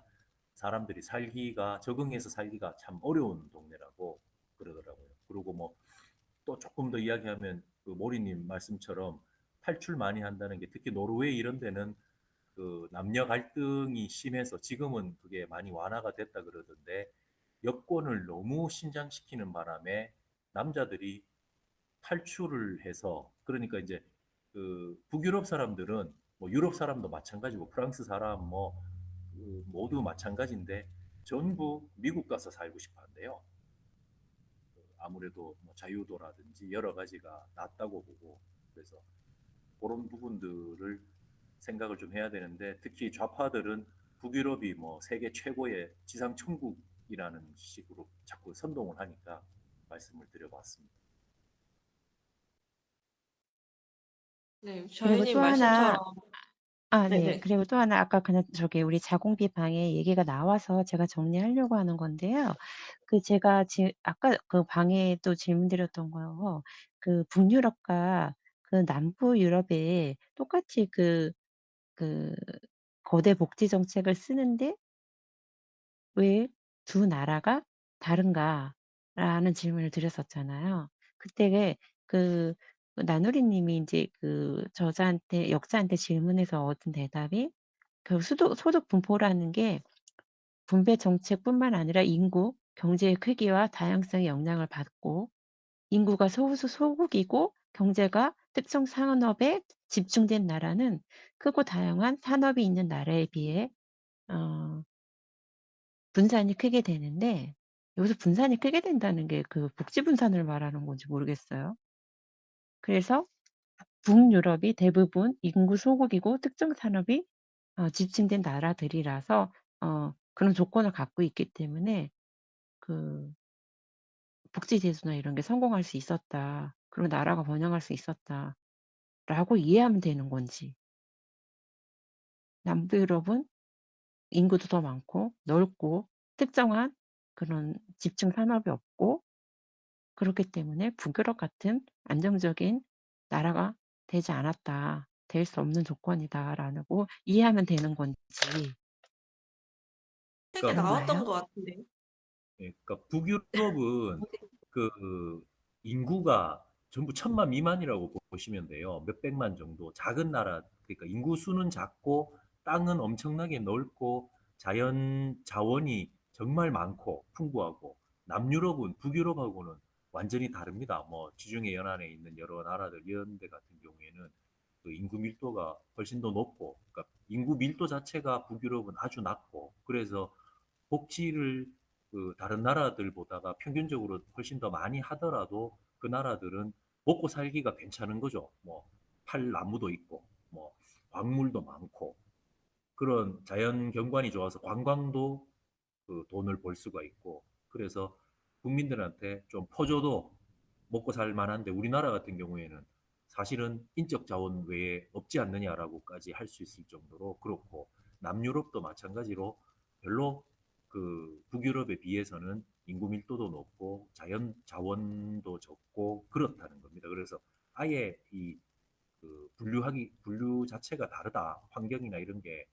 사람들이 살기가 적응해서 살기가 참 어려운 동네라고 그러더라고요. 그리고 뭐 또 조금 더 이야기하면 그 모리님 말씀처럼 탈출 많이 한다는 게, 특히 노르웨이 이런 데는 그 남녀 갈등이 심해서 지금은 그게 많이 완화가 됐다 그러던데, 여권을 너무 신장시키는 바람에 남자들이 탈출을 해서, 그러니까 이제 그 북유럽 사람들은 뭐 유럽 사람도 마찬가지고 프랑스 사람 그 모두 마찬가지인데 전부 미국 가서 살고 싶어 한대요. 아무래도 뭐 자유도라든지 여러 가지가 낫다고 보고, 그래서 그런 부분들을 생각을 좀 해야 되는데, 특히 좌파들은 북유럽이 뭐 세계 최고의 지상 천국이라는 식으로 자꾸 선동을 하니까 말씀을 드려봤습니다. 네, 그리고 자유님 또 하나, 말씀처럼 네. 네네. 그리고 또 하나 아까 그냥 우리 자공비 방에 얘기가 나와서 제가 정리하려고 하는 건데요. 제가 아까 그 방에 또 질문 드렸던 거요. 그 북유럽과 그 남부 유럽에 똑같이 그 거대 복지 정책을 쓰는데 왜 두 나라가 다른가?"라는 질문을 드렸었잖아요. 그때 그 나누리 님이 인제 그 역자한테 질문해서 얻은 대답이 그 소득 분포라는 게 분배 정책뿐만 아니라 인구, 경제의 크기와 다양성의 영향을 받고 인구가 소국이고 경제가 특정 산업에 집중된 나라는 크고 다양한 산업이 있는 나라에 비해 어 분산이 크게 되는데 여기서 분산이 크게 된다는 게 그 복지 분산을 말하는 건지 모르겠어요. 그래서 북유럽이 대부분 인구 소국이고 특정 산업이 집중된 나라들이라서 그런 조건을 갖고 있기 때문에 그 복지 제도나 이런 게 성공할 수 있었다. 그리고 나라가 번영할 수 있었다라고 이해하면 되는 건지. 남부유럽은 인구도 더 많고 넓고 특정한 그런 집중 산업이 없고 그렇기 때문에 북유럽 같은 안정적인 나라가 되지 않았다. 될 수 없는 조건이다라고 이해하면 되는 건지 책에 그러니까 나왔던 그런가요? 것 같은데. 예, 그러니까 북유럽은 그 인구가 전부 1,000만 미만이라고 보시면 돼요. 몇백만 정도. 작은 나라, 그러니까 인구 수는 작고 땅은 엄청나게 넓고 자연 자원이 정말 많고 풍부하고 남유럽은 북유럽하고는 완전히 다릅니다. 뭐 지중해 연안에 있는 여러 나라들 이런 데 같은 경우에는 그 인구 밀도가 훨씬 더 높고, 그러니까 인구 밀도 자체가 북유럽은 아주 낮고, 그래서 복지를 그 다른 나라들보다가 평균적으로 훨씬 더 많이 하더라도 그 나라들은 먹고 살기가 괜찮은 거죠. 뭐 팔 나무도 있고, 뭐 광물도 많고, 그런 자연 경관이 좋아서 관광도 그 돈을 벌 수가 있고, 그래서 국민들한테 좀 퍼줘도 먹고 살 만한데 우리나라 같은 경우에는 사실은 인적 자원 외에 없지 않느냐라고까지 할 수 있을 정도로 그렇고, 남유럽도 마찬가지로 별로 그 북유럽에 비해서는 인구 밀도도 높고 자연 자원도 적고 그렇다는 겁니다. 그래서 아예 이 그 분류 자체가 다르다. 환경이나 이런 게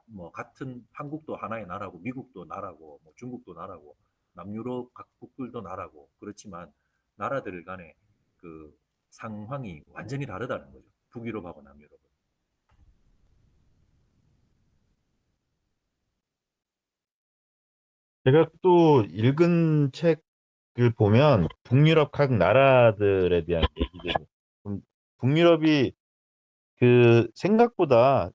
뭐 같은 한국도 하나의 나라고 미국도 나라고 뭐 중국도 나라고 남유럽 각국들도 나라고 그렇지만 나라들 간의 그 상황이 완전히 다르다는 거죠. 북유럽하고 남유럽은. 제가 또 읽은 책을 보면 북유럽 각 나라들에 대한 얘기들이 좀 북유럽이 그 생각보다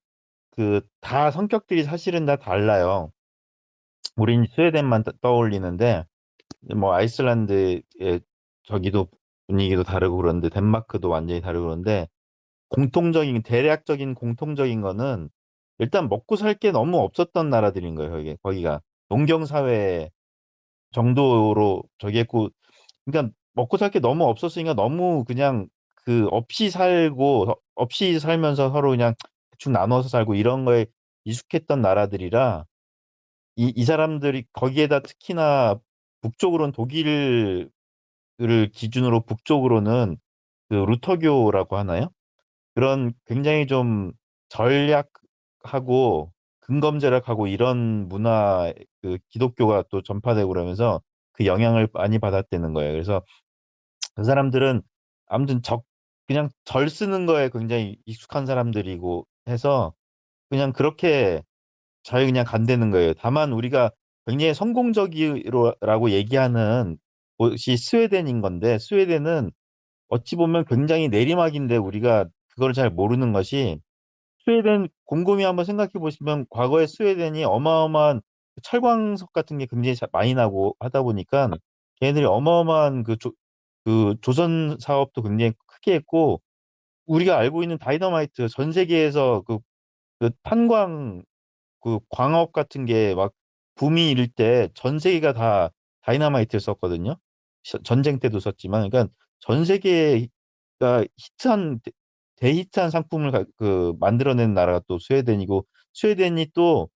그 다 성격들이 사실은 다 달라요. 우린 스웨덴만 떠올리는데 뭐 아이슬란드의 저기도 분위기도 다르고 그런데 덴마크도 완전히 다르고 그런데 대략적인 공통적인 거는 일단 먹고 살 게 너무 없었던 나라들인 거예요. 거기가 농경 사회 정도로 저기 했고, 그러니까 먹고 살 게 너무 없었으니까 너무 그냥 그 없이 살면서 서로 그냥 대충 나눠서 살고 이런 거에 익숙했던 나라들이라 이 사람들이 거기에다 특히나 북쪽으로는 독일을 기준으로 북쪽으로는 그 루터교라고 하나요? 그런 굉장히 좀 전략하고 근검절약하고 이런 문화 그 기독교가 또 전파되고 그러면서 그 영향을 많이 받았다는 거예요. 그래서 그 사람들은 아무튼 그냥 절 쓰는 거에 굉장히 익숙한 사람들이고 해서 그냥 그렇게 잘 그냥 간다는 거예요. 다만 우리가 굉장히 성공적이라고 얘기하는 곳이 스웨덴인 건데 스웨덴은 어찌 보면 굉장히 내리막인데 우리가 그걸 잘 모르는 것이 스웨덴 곰곰이 한번 생각해 보시면 과거에 스웨덴이 어마어마한 철광석 같은 게 굉장히 많이 나고 하다 보니까 걔네들이 어마어마한 그 조선 사업도 굉장히 크게 했고 우리가 알고 있는 다이너마이트 전 세계에서 그 탄광 그 광업 같은 게 막 붐이 일 때 전 세계가 다 다이너마이트를 썼거든요. 전쟁 때도 썼지만, 그러니까 전 세계가 대히트한 상품을 만들어낸 나라가 또 스웨덴이고, 스웨덴이 또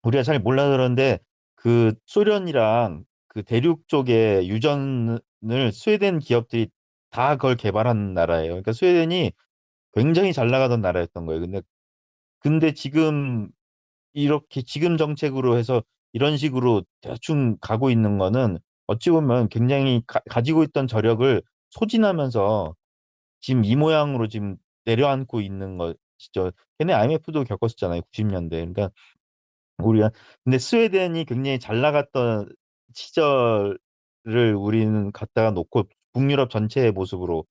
우리가 잘 몰라 그러는데 그 소련이랑 그 대륙 쪽에 유전을 스웨덴 기업들이 다 그걸 개발한 나라예요. 그러니까 스웨덴이 굉장히 잘 나가던 나라였던 거예요. 근데 지금 정책으로 해서 이런 식으로 대충 가고 있는 거는 어찌 보면 굉장히 가지고 있던 저력을 소진하면서 지금 이 모양으로 지금 내려앉고 있는 시절. 걔네 IMF도 겪었었잖아요. 90년대. 그러니까 우리가 근데 스웨덴이 굉장히 잘 나갔던 시절을 우리는 갖다가 놓고 북유럽 전체의 모습으로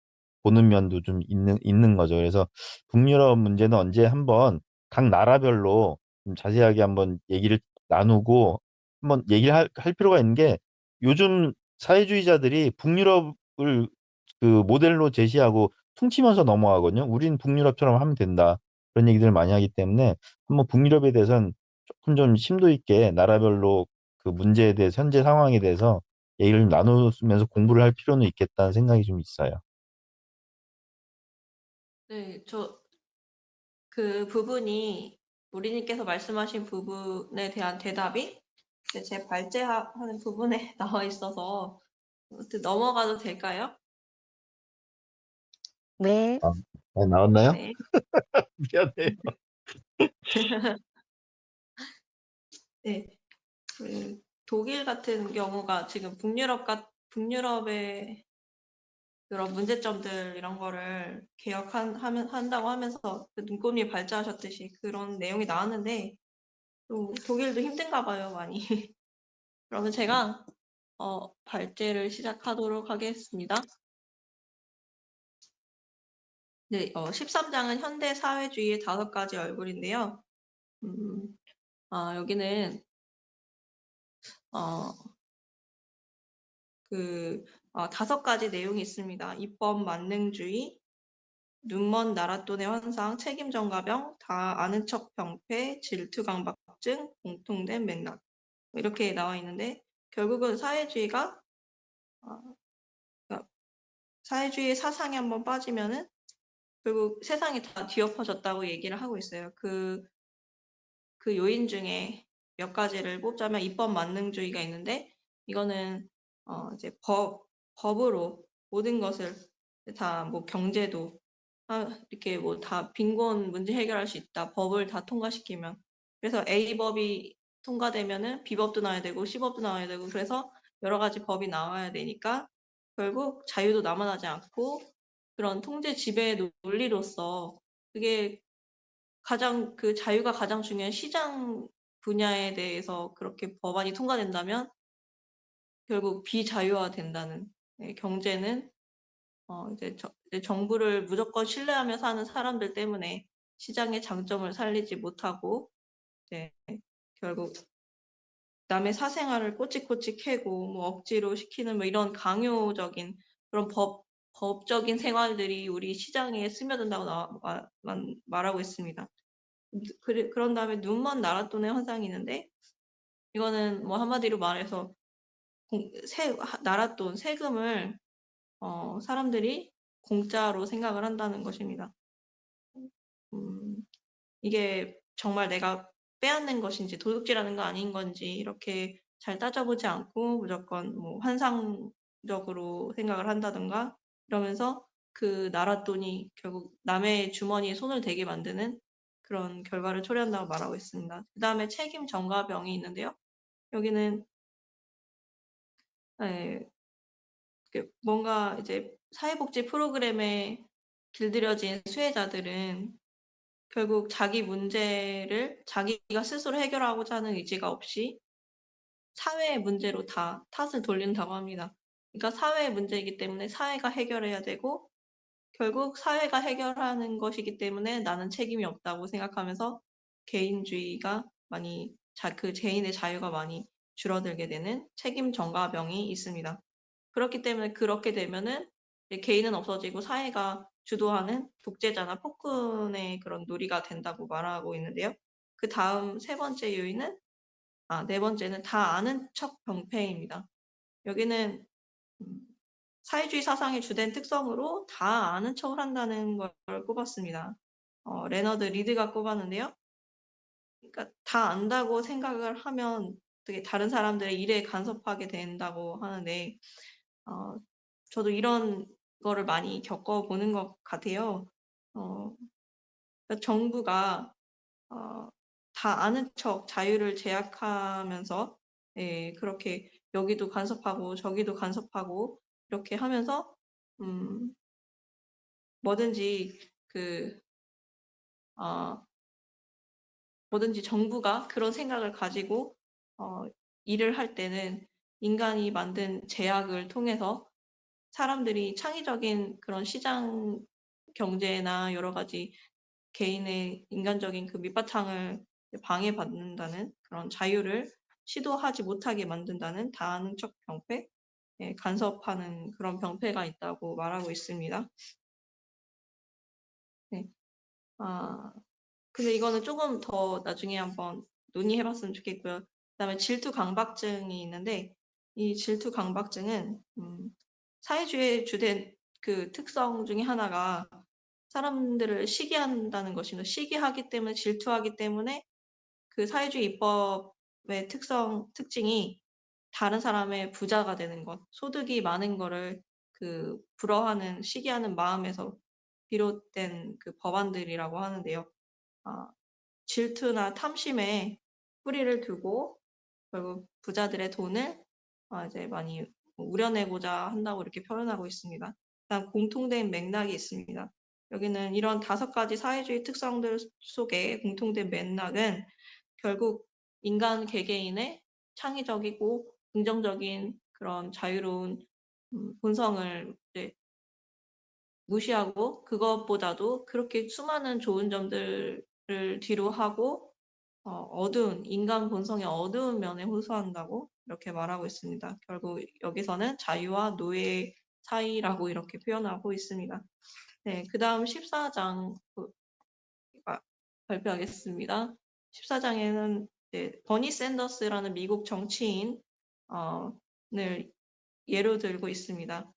보는 면도 좀 있는 거죠. 그래서 북유럽 문제는 언제 한번 각 나라별로 좀 자세하게 한번 얘기를 나누고 한번 얘기를 할 필요가 있는 게 요즘 사회주의자들이 북유럽을 그 모델로 제시하고 퉁치면서 넘어가거든요. 우린 북유럽처럼 하면 된다. 그런 얘기들을 많이 하기 때문에 한번 북유럽에 대해서는 조금 좀 심도 있게 나라별로 그 문제에 대해서 현재 상황에 대해서 얘기를 좀 나누면서 공부를 할 필요는 있겠다는 생각이 좀 있어요. 네, 그 부분이 우리님께서 말씀하신 부분에 대한 대답이 이제 제 발제하는 부분에 나와 있어서 넘어가도 될까요? 네. 아, 나왔나요? 네. 미안해요. 네. 그 독일 같은 경우가 지금 북유럽의 그런 문제점들 이런 거를 한다고 하면서 그 눈꽃이 발제하셨듯이 그런 내용이 나왔는데 또 독일도 힘든가 봐요, 많이. 그러면 제가 발제를 시작하도록 하겠습니다. 네, 13장은 현대 사회주의의 5가지 얼굴인데요. 여기는 어, 5가지 내용이 있습니다. 입법 만능주의, 눈먼 나랏돈의 환상, 책임 전가병, 다 아는 척 병폐, 질투 강박증, 공통된 맥락 이렇게 나와 있는데 결국은 사회주의가 그러니까 사회주의 사상에 한번 빠지면은 결국 세상이 다 뒤엎어졌다고 얘기를 하고 있어요. 그 요인 중에 몇 가지를 뽑자면 입법 만능주의가 있는데 이거는 이제 법으로 모든 것을 다 뭐 경제도 이렇게 뭐 다 빈곤 문제 해결할 수 있다. 법을 다 통과시키면. 그래서 A법이 통과되면은 B법도 나와야 되고 C법도 나와야 되고 그래서 여러 가지 법이 나와야 되니까 결국 자유도 남아나지 않고 그런 통제 지배의 논리로서 그게 그 자유가 가장 중요한 시장 분야에 대해서 그렇게 법안이 통과된다면 결국 비자유화된다는 경제는 이제 정부를 무조건 신뢰하며 사는 사람들 때문에 시장의 장점을 살리지 못하고 이제 결국 남의 사생활을 꼬치꼬치 캐고 뭐 억지로 시키는 뭐 이런 강요적인 그런 법적인 생활들이 우리 시장에 스며든다고 말하고 있습니다. 그런 다음에 눈먼 나랏돈의 현상이 있는데 이거는 뭐 한마디로 말해서 나랏돈 세금을 사람들이 공짜로 생각을 한다는 것입니다. 이게 정말 내가 빼앗는 것인지 도둑질하는 거 아닌 건지 이렇게 잘 따져보지 않고 무조건 뭐 환상적으로 생각을 한다든가 이러면서 그 나랏돈이 결국 남의 주머니에 손을 대게 만드는 그런 결과를 초래한다고 말하고 있습니다. 그 다음에 책임 전가병이 있는데요. 여기는 예, 뭔가 이제 사회복지 프로그램에 길들여진 수혜자들은 결국 자기 문제를 자기가 스스로 해결하고자 하는 의지가 없이 사회의 문제로 다 탓을 돌린다고 합니다. 그러니까 사회의 문제이기 때문에 사회가 해결해야 되고 결국 사회가 해결하는 것이기 때문에 나는 책임이 없다고 생각하면서 개인주의가 많이 그 개인의 자유가 많이 줄어들게 되는 책임 전가병이 있습니다. 그렇기 때문에 그렇게 되면은 개인은 없어지고 사회가 주도하는 독재자나 폭군의 그런 놀이가 된다고 말하고 있는데요. 그 다음 네 번째는 다 아는 척 병폐입니다. 여기는 사회주의 사상의 주된 특성으로 다 아는 척을 한다는 걸 꼽았습니다. 레너드 리드가 꼽았는데요. 그러니까 다 안다고 생각을 하면 되게 다른 사람들의 일에 간섭하게 된다고 하는데 저도 이런 거를 많이 겪어보는 것 같아요. 그러니까 정부가 다 아는 척 자유를 제약하면서 그렇게 여기도 간섭하고 저기도 간섭하고 이렇게 하면서 뭐든지 그 뭐든지 정부가 그런 생각을 가지고 일을 할 때는 인간이 만든 제약을 통해서 사람들이 창의적인 그런 시장 경제나 여러 가지 개인의 인간적인 그 밑바탕을 방해받는다는 그런 자유를 시도하지 못하게 만든다는 다항적 병폐, 간섭하는 그런 병폐가 있다고 말하고 있습니다. 네. 근데 이거는 조금 더 나중에 한번 논의해봤으면 좋겠고요. 그다음에 질투 강박증이 있는데 이 질투 강박증은 사회주의의 주된 그 특성 중에 하나가 사람들을 시기한다는 것입니다. 시기하기 때문에 질투하기 때문에 그 사회주의 입법의 특징이 다른 사람의 부자가 되는 것, 소득이 많은 거를 그 부러워하는 시기하는 마음에서 비롯된 그 법안들이라고 하는데요. 질투나 탐심에 뿌리를 두고 결국 부자들의 돈을 이제 많이 우려내고자 한다고 이렇게 표현하고 있습니다. 그다음 공통된 맥락이 있습니다. 여기는 이런 5가지 사회주의 특성들 속에 공통된 맥락은 결국 인간 개개인의 창의적이고 긍정적인 그런 자유로운 본성을 이제 무시하고 그것보다도 그렇게 수많은 좋은 점들을 뒤로 하고 어두운 인간 본성의 어두운 면에 호소한다고 이렇게 말하고 있습니다. 결국 여기서는 자유와 노예 사이라고 이렇게 표현하고 있습니다. 네, 그 다음 14장 발표하겠습니다. 14장에는 버니 샌더스라는 미국 정치인을 예로 들고 있습니다.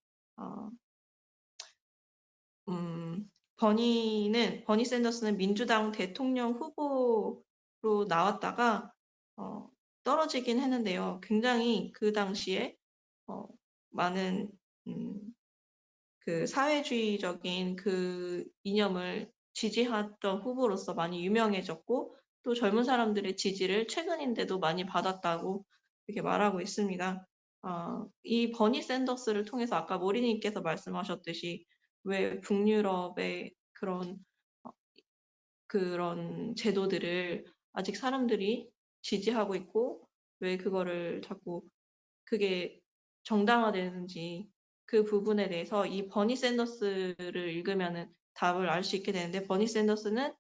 버니 샌더스는 민주당 대통령 후보로 나왔다가 떨어지긴 했는데요. 굉장히 그 당시에 많은 그 사회주의적인 그 이념을 지지했던 후보로서 많이 유명해졌고 또 젊은 사람들의 지지를 최근인데도 많이 받았다고 이렇게 말하고 있습니다. 이 버니 샌더스를 통해서 아까 모리님께서 말씀하셨듯이 왜 북유럽의 그런 제도들을 아직 사람들이 지지하고 있고 왜 그거를 자꾸 그게 정당화되는지 그 부분에 대해서 이 버니 샌더스를 읽으면은 답을 알 수 있게 되는데 버니 샌더스는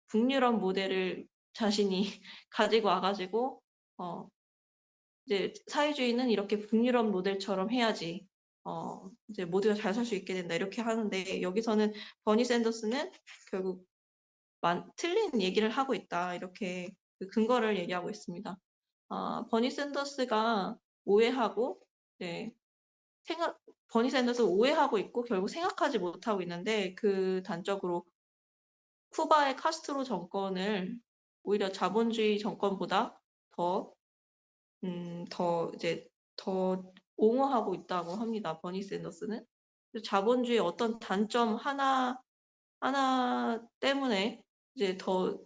북유럽 모델을 자신이 가지고 와가지고 이제 사회주의는 이렇게 북유럽 모델처럼 해야지 이제 모두가 잘 살 수 있게 된다 이렇게 하는데 여기서는 버니 샌더스는 결국 틀린 얘기를 하고 있다 이렇게 그 근거를 얘기하고 있습니다. 버니 샌더스가 오해하고 네, 버니 샌더스 오해하고 있고 결국 생각하지 못하고 있는데 그 단적으로 쿠바의 카스트로 정권을 오히려 자본주의 정권보다 더 더 옹호하고 있다고 합니다. 버니 샌더스는. 자본주의의 어떤 단점 하나 때문에 이제 더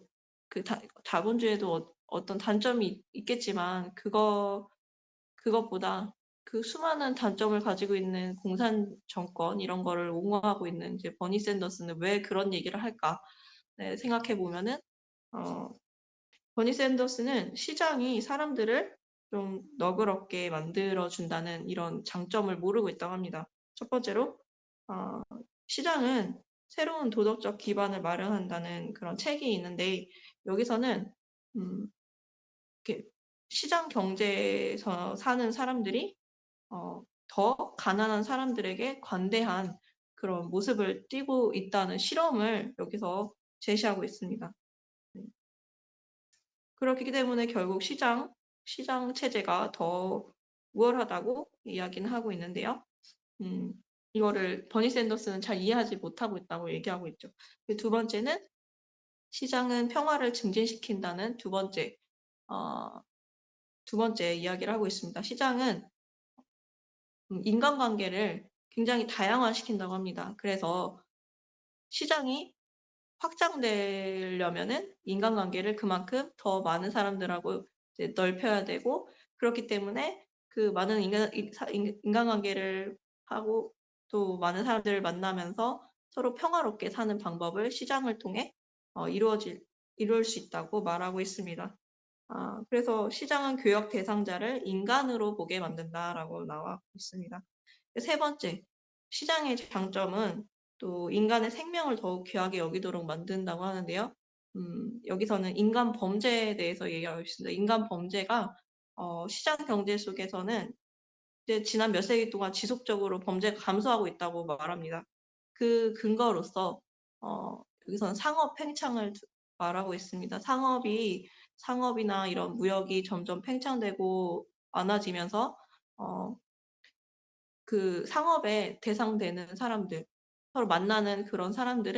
자본주의에도 어떤 단점이 있겠지만 그것보다 그 수많은 단점을 가지고 있는 공산 정권 이런 거를 옹호하고 있는 이제 버니 샌더스는 왜 그런 얘기를 할까? 네, 생각해 보면은 버니 샌더스는 시장이 사람들을 좀 너그럽게 만들어준다는 이런 장점을 모르고 있다고 합니다. 첫 번째로 시장은 새로운 도덕적 기반을 마련한다는 그런 책이 있는데 여기서는 이렇게 시장 경제에서 사는 사람들이 더 가난한 사람들에게 관대한 그런 모습을 띠고 있다는 실험을 여기서 제시하고 있습니다. 그렇기 때문에 결국 시장 체제가 더 우월하다고 이야기는 하고 있는데요. 이거를 버니 샌더스는 잘 이해하지 못하고 있다고 얘기하고 있죠. 두 번째는 시장은 평화를 증진시킨다는 두 번째 이야기를 하고 있습니다. 시장은 인간관계를 굉장히 다양화시킨다고 합니다. 그래서 시장이 확장되려면은 인간관계를 그만큼 더 많은 사람들하고 이제 넓혀야 되고 그렇기 때문에 그 많은 인간관계를 하고 또 많은 사람들을 만나면서 서로 평화롭게 사는 방법을 시장을 통해 이룰 수 있다고 말하고 있습니다. 그래서 시장은 교역 대상자를 인간으로 보게 만든다라고 나와 있습니다. 세 번째, 시장의 장점은 또 인간의 생명을 더욱 귀하게 여기도록 만든다고 하는데요. 여기서는 인간 범죄에 대해서 얘기하고 있습니다. 인간 범죄가 시장 경제 속에서는 이제 지난 몇 세기 동안 지속적으로 범죄가 감소하고 있다고 말합니다. 그 근거로서 여기서는 상업 팽창을 말하고 있습니다. 상업이나 이런 무역이 점점 팽창되고 많아지면서 그 상업에 대상되는 사람들, 서로 만나는 그런 사람들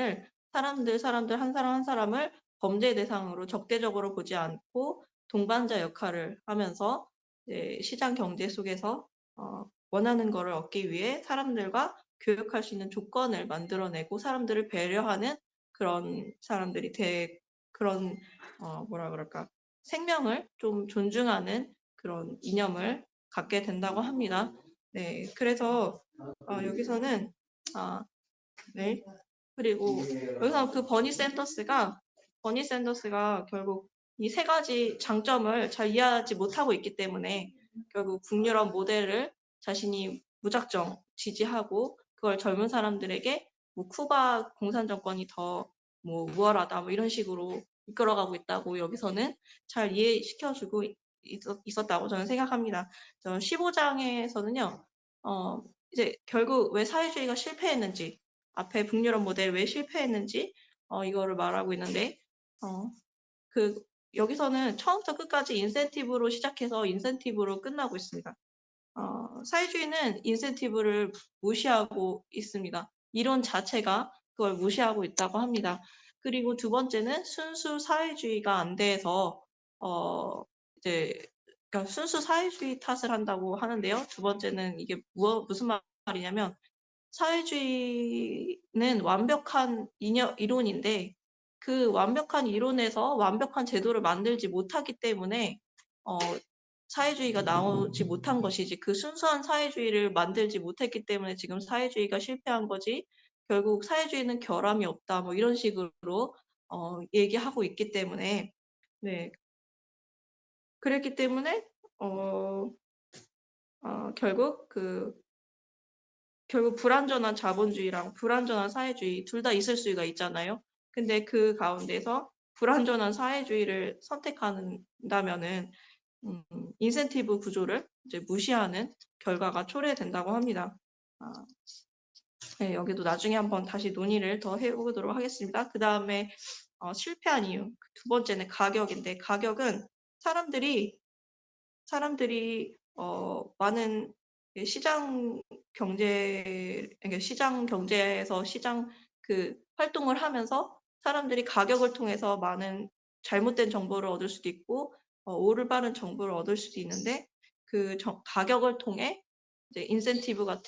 한 사람 한 사람을 범죄 대상으로 적대적으로 보지 않고 동반자 역할을 하면서 이제 시장 경제 속에서 원하는 거를 얻기 위해 사람들과 교역할 수 있는 조건을 만들어내고 사람들을 배려하는 그런 사람들이 그런 뭐라 그럴까 생명을 좀 존중하는 그런 이념을 갖게 된다고 합니다. 네, 그래서 여기서는 네. 그리고 여기서 그 버니 샌더스가 결국 이 세 가지 장점을 잘 이해하지 못하고 있기 때문에 결국 북유럽 모델을 자신이 무작정 지지하고 그걸 젊은 사람들에게 뭐 쿠바 공산 정권이 더 뭐 우월하다 뭐 이런 식으로 이끌어가고 있다고 여기서는 잘 이해시켜주고 있었다고 저는 생각합니다. 15장에서는요, 이제 결국 왜 사회주의가 실패했는지, 앞에 북유럽 모델 왜 실패했는지, 이거를 말하고 있는데, 여기서는 처음부터 끝까지 인센티브로 시작해서 인센티브로 끝나고 있습니다. 사회주의는 인센티브를 무시하고 있습니다. 이론 자체가 그걸 무시하고 있다고 합니다. 그리고 두 번째는 순수 사회주의가 안 돼서, 이제, 그러니까 순수 사회주의 탓을 한다고 하는데요. 두 번째는 이게 무슨 말이냐면, 사회주의는 완벽한 이론인데 그 완벽한 이론에서 완벽한 제도를 만들지 못하기 때문에 사회주의가 나오지 못한 것이지 그 순수한 사회주의를 만들지 못했기 때문에 지금 사회주의가 실패한 거지 결국 사회주의는 결함이 없다 뭐 이런 식으로 얘기하고 있기 때문에 네 그랬기 때문에 결국 불완전한 자본주의랑 불완전한 사회주의 둘 다 있을 수가 있잖아요. 근데 그 가운데서 불완전한 사회주의를 선택한다면은 인센티브 구조를 이제 무시하는 결과가 초래된다고 합니다. 네, 여기도 나중에 한번 다시 논의를 더 해보도록 하겠습니다. 그 다음에 실패한 이유 두 번째는 가격인데 가격은 사람들이 많은 시장 경제에서 시장 활동을 하면서 사람들이 가격을 통해서 많은 잘못된 정보를 얻을 수도 있고 올바른 정보를 얻을 수도 있는데 가격을 통해 이제 인센티브를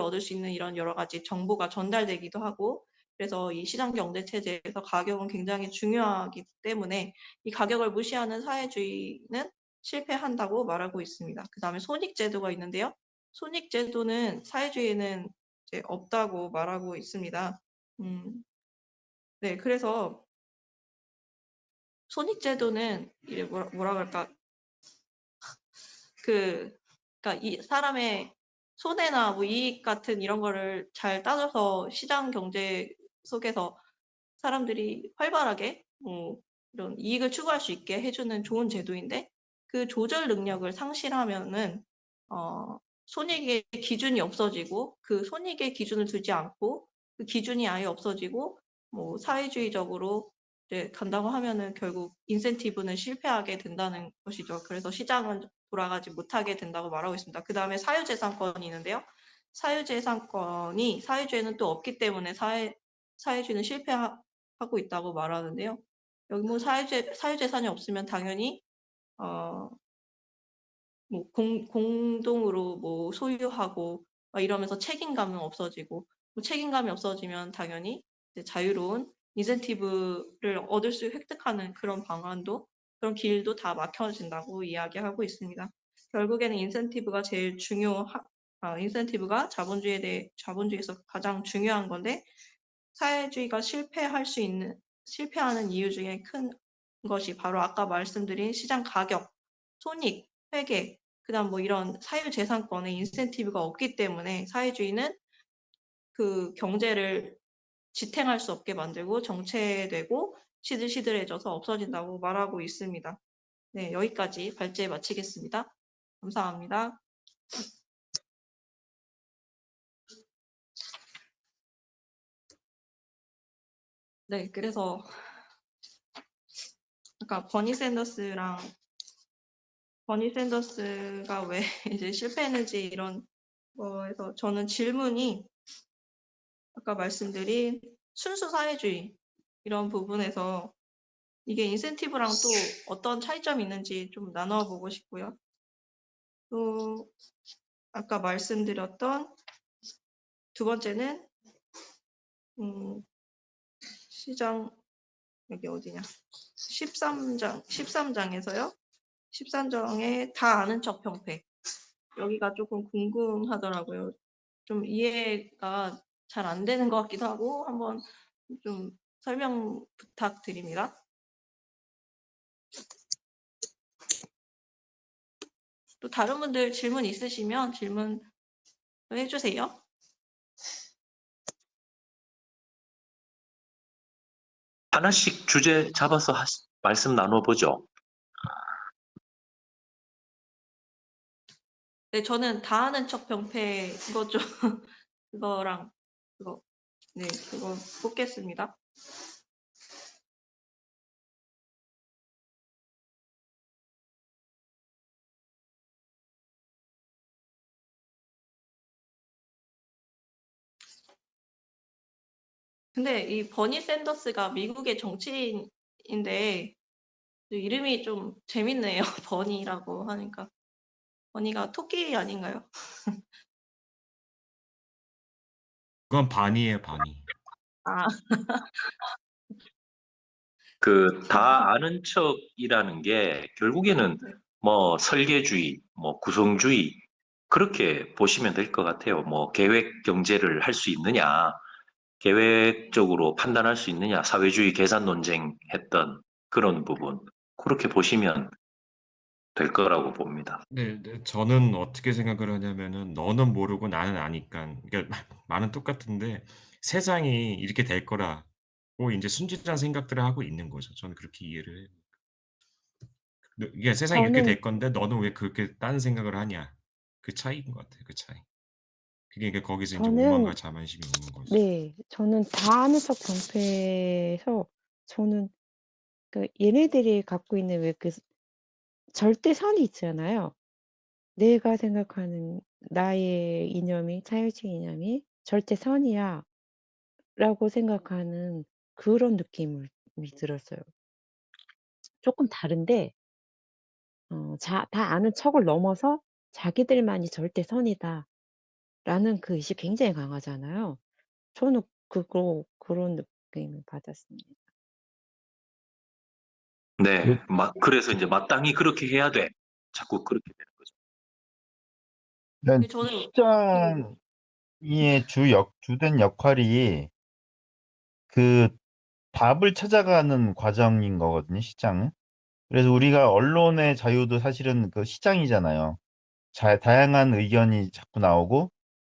얻을 수 있는 이런 여러 가지 정보가 전달되기도 하고 그래서 이 시장 경제 체제에서 가격은 굉장히 중요하기 때문에 이 가격을 무시하는 사회주의는 실패한다고 말하고 있습니다. 그 다음에 손익제도가 있는데요. 손익제도는 사회주의에는 이제 없다고 말하고 있습니다. 네, 그래서 손익제도는 이게 뭐라 그럴까? 그러니까 이 사람의 손해나 뭐 이익 같은 이런 거를 잘 따져서 시장 경제 속에서 사람들이 활발하게 이런 이익을 추구할 수 있게 해주는 좋은 제도인데 그 조절 능력을 상실하면은 손익의 기준이 없어지고 그 손익의 기준을 두지 않고 그 기준이 아예 없어지고 뭐 사회주의적으로 이제 간다고 하면은 결국 인센티브는 실패하게 된다는 것이죠. 그래서 시장은 돌아가지 못하게 된다고 말하고 있습니다. 그 다음에 사유재산권이 있는데요. 사유재산권이 사회주의는 또 없기 때문에 사회주의는 실패하고 있다고 말하는데요. 여기 뭐 사유재산이 없으면 당연히 뭐 공동으로 뭐 소유하고 막 이러면서 책임감은 없어지고 뭐 책임감이 없어지면 당연히 이제 자유로운 인센티브를 획득하는 그런 방안도 그런 길도 다 막혀진다고 이야기하고 있습니다. 결국에는 인센티브가 인센티브가 자본주의에서 가장 중요한 건데 사회주의가 실패하는 이유 중에 큰 것이 바로 아까 말씀드린 시장 가격, 손익, 회계, 그다음 뭐 이런 사유재산권의 인센티브가 없기 때문에 사회주의는 그 경제를 지탱할 수 없게 만들고 정체되고 시들시들해져서 없어진다고 말하고 있습니다. 네, 여기까지 발제 마치겠습니다. 감사합니다. 네, 그래서 아까 버니 샌더스가 왜 이제 실패했는지 이런 거에서 저는 질문이 아까 말씀드린 순수 사회주의 이런 부분에서 이게 인센티브랑 또 어떤 차이점이 있는지 좀 나눠보고 싶고요. 또 아까 말씀드렸던 두 번째는 시장 여기 어디냐 13장에서요. 13장에 다 아는 척 병폐 여기가 조금 궁금하더라고요. 좀 이해가 잘 안 되는 것 같기도 하고 한번 좀 설명 부탁드립니다. 또 다른 분들 질문 있으시면 질문 해주세요. 하나씩 주제 잡아서 말씀 나눠보죠. 네, 저는 다 아는 척 병폐 그거 좀 그거랑 그거 네 그거 뽑겠습니다. 근데 이 버니 샌더스가 미국의 정치인인데 이름이 좀 재밌네요. 버니라고 하니까 버니가 토끼 아닌가요? 그건 반이에요, 반이. 아, 그 다 아는 척이라는 게 결국에는 네. 뭐 설계주의, 뭐 구성주의 그렇게 보시면 될 것 같아요. 뭐 계획 경제를 할 수 있느냐, 계획적으로 판단할 수 있느냐, 사회주의 계산 논쟁 했던 그런 부분 그렇게 보시면 될 거라고 봅니다. 네, 네, 저는 어떻게 생각을 하냐면은 너는 모르고 나는 아니까 그러니까 말은 똑같은데 세상이 이렇게 될 거라고 이제 순진한 생각들을 하고 있는 거죠. 저는 그렇게 이해를 해요. 이게 세상이 이렇게 저는 될 건데 너는 왜 그렇게 딴 생각을 하냐? 그 차이인 것 같아요. 그 차이. 그게 그러니까 거기서 이제 오만과 저는 자만심이 오는 거죠. 네. 저는 다 아는 척 병폐에서 저는 그 얘네들이 갖고 있는 왜 그 절대선이 있잖아요. 내가 생각하는 나의 이념이 자유주의 이념이 절대선이야 라고 생각하는 그런 느낌이 들었어요. 조금 다른데 다 아는 척을 넘어서 자기들만이 절대선이다라는 그 의식이 굉장히 강하잖아요. 저는 그런 느낌을 받았습니다. 네, 그, 그래서 이제 마땅히 그렇게 해야 돼. 자꾸 그렇게 되는 거죠. 그러니까 저는 시장의 주된 역할이 그 답을 찾아가는 과정인 거거든요, 시장은. 그래서 우리가 언론의 자유도 사실은 그 시장이잖아요. 다양한 의견이 자꾸 나오고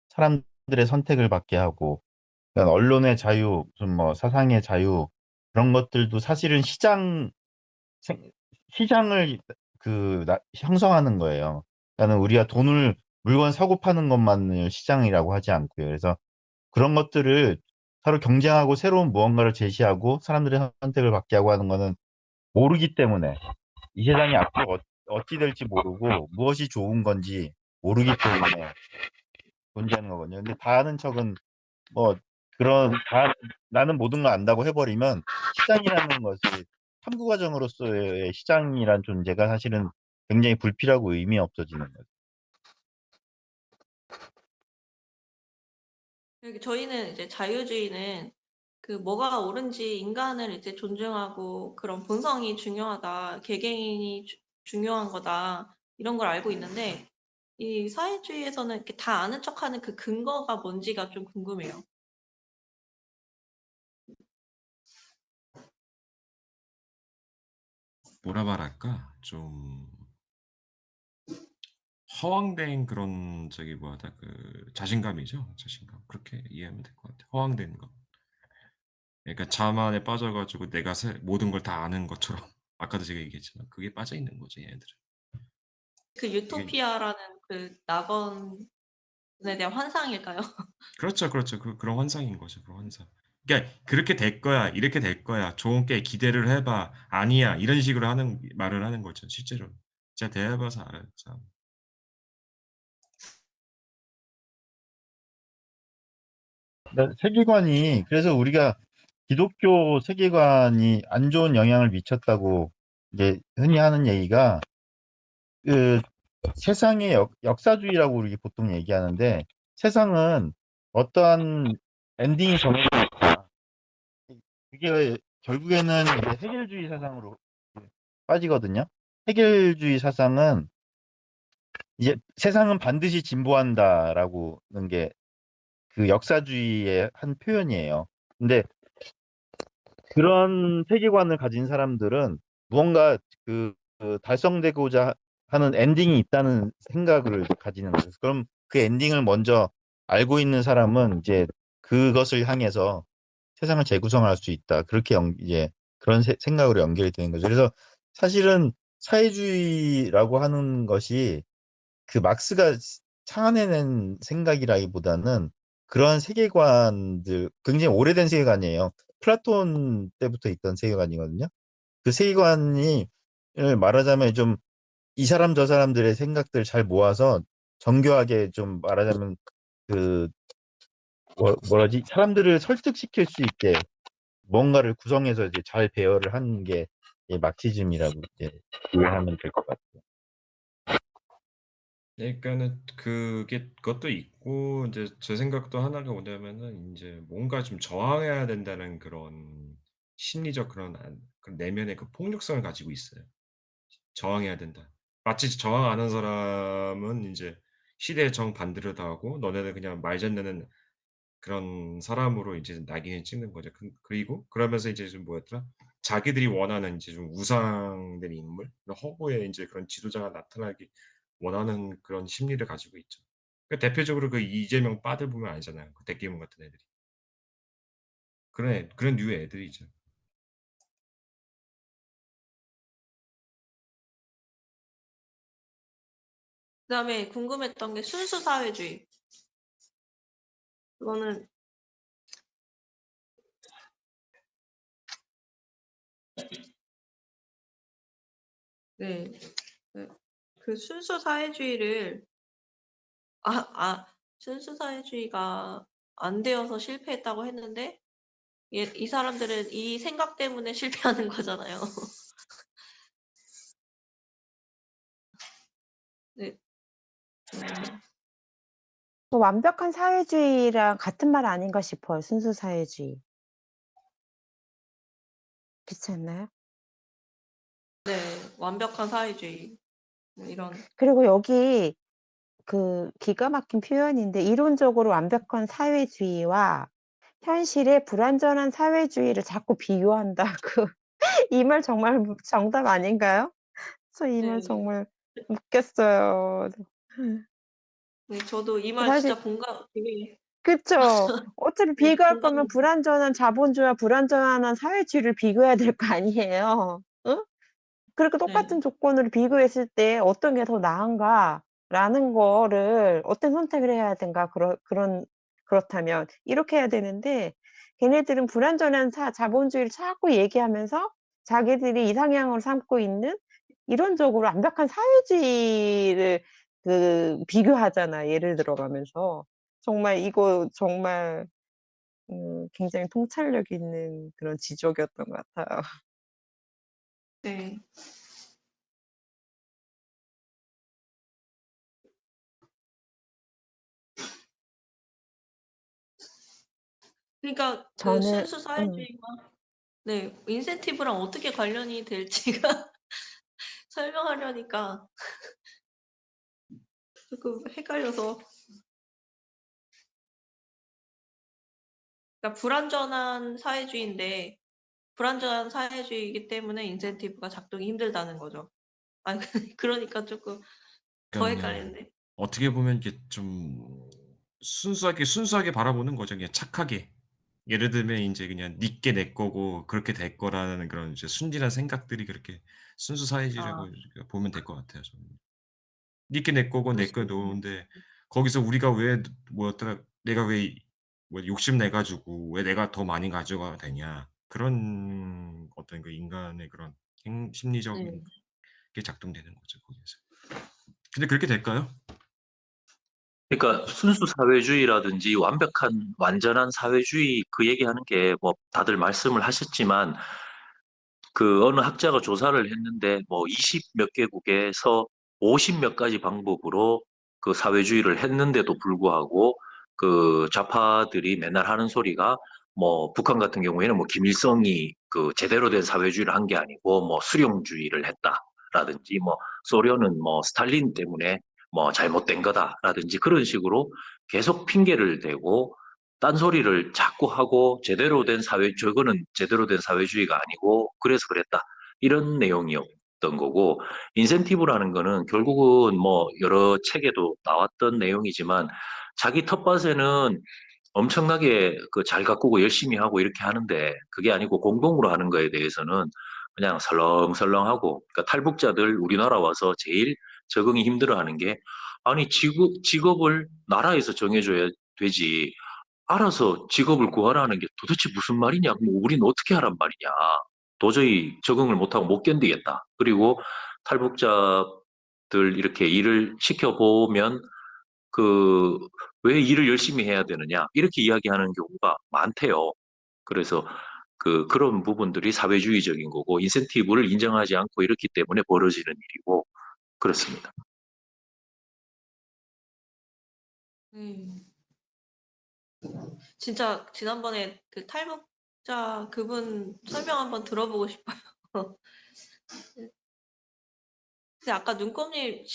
사람들의 선택을 받게 하고, 그러니까 언론의 자유, 무슨 뭐 사상의 자유 그런 것들도 사실은 생- 시장을 형성하는 거예요. 그러니까 우리가 물건 사고 파는 것만을 시장이라고 하지 않고요. 그래서 그런 것들을 서로 경쟁하고 새로운 무언가를 제시하고 사람들의 선택을 받게 하고 하는 거는 모르기 때문에 이 세상이 앞으로 어찌 될지 모르고 무엇이 좋은 건지 모르기 때문에 존재하는 거거든요. 근데 다 아는 척은 뭐 나는 모든 걸 안다고 해버리면 시장이라는 것이 탐구 과정으로서의 시장이란 존재가 사실은 굉장히 불필요하고 의미 없어지는 거죠. 저희는 이제 자유주의는 그 뭐가 옳은지 인간을 이제 존중하고 그런 본성이 중요하다, 개개인이 중요한 거다 이런 걸 알고 있는데 이 사회주의에서는 이렇게 다 아는 척하는 그 근거가 뭔지가 좀 궁금해요. 뭐라 말할까? 좀 허황된 그런 저기 뭐다 그 자신감이죠. 자신감. 그렇게 이해하면 될 것 같아요. 허황된 거. 그러니까 자만에 빠져 가지고 내가 모든 걸 다 아는 것처럼 아까도 제가 얘기했지만 그게 빠져 있는 거죠, 얘네들은. 그 이게 유토피아라는 그 낙원에 대한 환상일까요? 그렇죠, 그렇죠. 그런 환상인 거죠, 그런 환상. 그러니까 "그렇게 될 거야. 이렇게 될 거야. 좋게 기대를 해 봐. 아니야." 이런 식으로 하는 말을 하는 거죠, 실제로는. 제가 대해 봐서 알아요, 그 사람. 세계관이 그래서 우리가 기독교 세계관이 안 좋은 영향을 미쳤다고 이제 흔히 하는 얘기가 그 세상의 역사주의라고 우리 보통 얘기하는데 세상은 어떠한 엔딩이 정해져 있다. 그게 결국에는 이제 해결주의 사상으로 빠지거든요. 해결주의 사상은 이제 세상은 반드시 진보한다라고는 게 그 역사주의의 한 표현이에요. 근데 그런 세계관을 가진 사람들은 무언가 달성되고자 하는 엔딩이 있다는 생각을 가지는 거예요. 그럼 그 엔딩을 먼저 알고 있는 사람은 이제 그것을 향해서 세상을 재구성할 수 있다. 그렇게 이제 그런 생각으로 연결이 되는 거죠. 그래서 사실은 사회주의라고 하는 것이 그 막스가 창안해낸 생각이라기보다는 그러한 세계관들 굉장히 오래된 세계관이에요. 플라톤 때부터 있던 세계관이거든요. 그 세계관이 말하자면 좀 이 사람 저 사람들의 생각들 잘 모아서 정교하게 좀 말하자면 그 뭐라지 사람들을 설득시킬 수 있게 뭔가를 구성해서 이제 잘 배열을 하는 게 마크시즘이라고 이제 이해하면 될 것 같아요. 그러니까는 그것도 있고 인제 제 생각도 하나가 뭐냐면은 인제 뭔가 좀 저항해야 된다는 그런 심리적 그런 내면의 그 폭력성을 가지고 있어요. 저항해야 된다. 마치 저항 안 하는 사람은 인제 시대의 정반대로 당하고 너네는 그냥 말장난하는 그런 사람으로 이제 낙인을 찍는 거죠. 그리고 그러면서 이제 좀 뭐였더라? 자기들이 원하는 이제 좀 우상된 인물, 허구의 인제 그런 지도자가 나타나기 원하는 그런 심리를 가지고 있죠. 대표적으로 그 이재명 빠들 보면 알잖아요. 그 대기문 같은 애들이. 그런 류의 애들이죠. 그다음에 궁금했던 게 순수 사회주의. 그거는 네. 그 순수 사회주의를 순수 사회주의가 안 되어서 실패했다고 했는데 이 사람들은 이 생각 때문에 실패하는 거잖아요. 네. 완벽한 사회주의랑 같은 말 아닌가 싶어요, 순수 사회주의. 그렇지 않나요? 네. 완벽한 사회주의. 이런 그리고 여기 기가 막힌 표현인데 이론적으로 완벽한 사회주의와 현실의 불완전한 사회주의를 자꾸 비교한다고. 이 말 정말 정답 아닌가요? 저 이 말 네. 정말 웃겼어요. 네 저도 이 말 사실 진짜 되게 그쵸. 어차피 네 비교할 거면 공감이 불완전한 자본주의와 불완전한 사회주의를 비교해야 될 거 아니에요. 응? 그렇게 네. 똑같은 조건으로 비교했을 때 '어떤 게 더 나은가.'라는 거를 어떤 선택을 해야 된가 그렇다면 이렇게 해야 되는데 걔네들은 불완전한 자본주의를 자꾸 얘기하면서 자기들이 이상향으로 삼고 있는 이론적으로 완벽한 사회주의를 비교하잖아, 예를 들어 가면서. 정말 이거 정말 굉장히 통찰력 있는 그런 지적이었던 것 같아요. 네. 그러니까 그 저는 순수 사회주의가 네 인센티브랑 어떻게 관련이 될지가 설명하려니까 조금 헷갈려서. 그러니까 불완전한 사회주의인데 불완전한 사회주의이기 때문에 인센티브가 작동이 힘들다는 거죠. 아 그러니까 조금 더 그러니깐요. 헷갈리는데. 어떻게 보면 이게 좀 순수하게 바라보는 거죠. 그냥 착하게. 예를 들면 인제 그냥 "니께 내 거고 그렇게 될 거라."는 그런 이제 순진한 생각들이 그렇게 순수 사회주의라고 아 이렇게 보면 될 것 같아요 저는. 니께 내 거고 그럴 내 수도 거 있겠네요. 놓은데 거기서 우리가 왜 뭐였더라 내가 왜 뭐 욕심내 가지고 왜 내가 더 많이 가져가야 되냐. 그런 어떤 그 인간의 그런 심리적인 네. 게 작동되는 거죠 거기에서. 근데 그렇게 될까요? 그러니까 순수 사회주의라든지 완벽한 완전한 사회주의 그 얘기하는 게 뭐 다들 말씀을 하셨지만 그 어느 학자가 조사를 했는데 뭐 20 몇 개국에서 50 몇 가지 방법으로 그 사회주의를 했는데도 불구하고 그 좌파들이 맨날 하는 소리가 뭐 북한 같은 경우에는 뭐 김일성이 그 제대로 된 사회주의를 한 게 아니고 뭐 수령주의를 했다라든지 뭐 소련은 뭐 스탈린 때문에 뭐 잘못된 거다라든지 그런 식으로 계속 핑계를 대고 딴소리를 자꾸 하고 제대로 된 저거는 제대로 된 사회주의가 아니고 그래서 그랬다. 이런 내용이었던 거고, 인센티브라는 거는 결국은 뭐 여러 책에도 나왔던 내용이지만 자기 텃밭에는 엄청나게 그 잘 가꾸고 열심히 하고 이렇게 하는데 그게 아니고 공동으로 하는 거에 대해서는 그냥 설렁설렁하고, 그러니까 탈북자들 우리나라 와서 제일 적응이 힘들어하는 게 아니 직업을 나라에서 정해줘야 되지 알아서 직업을 구하라는 게 도대체 무슨 말이냐? 뭐 우린 어떻게 하란 말이냐? 도저히 적응을 못하고 못 견디겠다. 그리고 탈북자들 이렇게 일을 시켜보면 그 왜 일을 열심히 해야 되느냐? 이렇게 이야기하는 경우가 많대요. 그래서 그런 부분들이 사회주의적인 거고 인센티브를 인정하지 않고 이렇기 때문에 벌어지는 일이고 그렇습니다. 음. 진짜 지난번에 그 탈북자 그분 설명 한번 들어보고 싶어요. 근데 아까 눈꽃님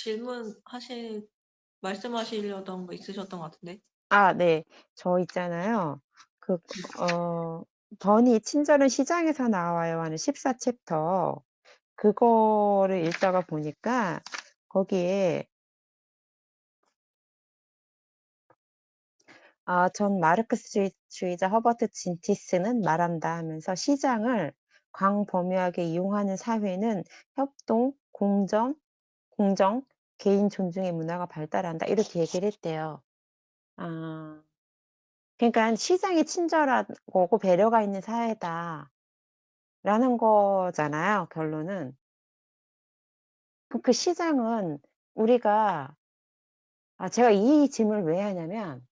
말씀하시려던 거 있으셨던 것 같은데. 아 네. 저 있잖아요. 그 "버니 친절은 시장에서 나와요." 하는 14 챕터 그거를 읽다가 보니까 거기에 전 마르크스주의자 허버트 진티스는 말한다 하면서 "시장을 광범위하게 이용하는 사회는 협동, 공정, 개인 존중의 문화가 발달한다." 이렇게 얘기를 했대요. 아 그러니깐 '시장이 친절하고 배려가 있는 사회다.'라는 거잖아요 결론은. 그럼 그 시장은 우리가 제가 이 질문을 왜 하냐면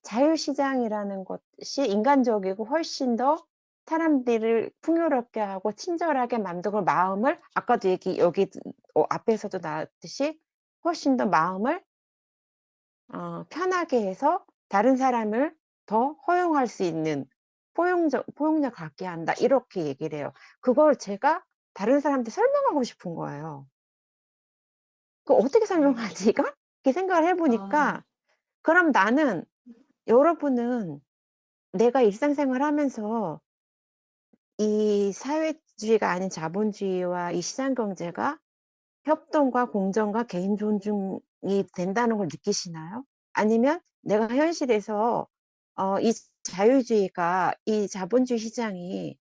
자유시장이라는 것이 인간적이고 훨씬 더 사람들을 풍요롭게 하고 친절하게 만들고 마음을 아까도 여기 앞에서도 나왔듯이 훨씬 더 마음을 편하게 해서 다른 사람을 더 허용할 수 있는 포용력 갖게 한다 이렇게 얘기를 해요. 그걸 제가 다른 사람한테 설명하고 싶은 거예요. '그걸 어떻게 설명하지 이걸?' 이렇게 생각을 해 아 보니까 그럼 나는 여러분은 내가 일상생활 하면서 이 사회주의가 아닌 자본주의와 이 시장 경제가 협동과 공정과 개인 존중이 된다는 걸 느끼시나요? 아니면 내가 현실에서 이 자유주의가 이 자본주의 시장이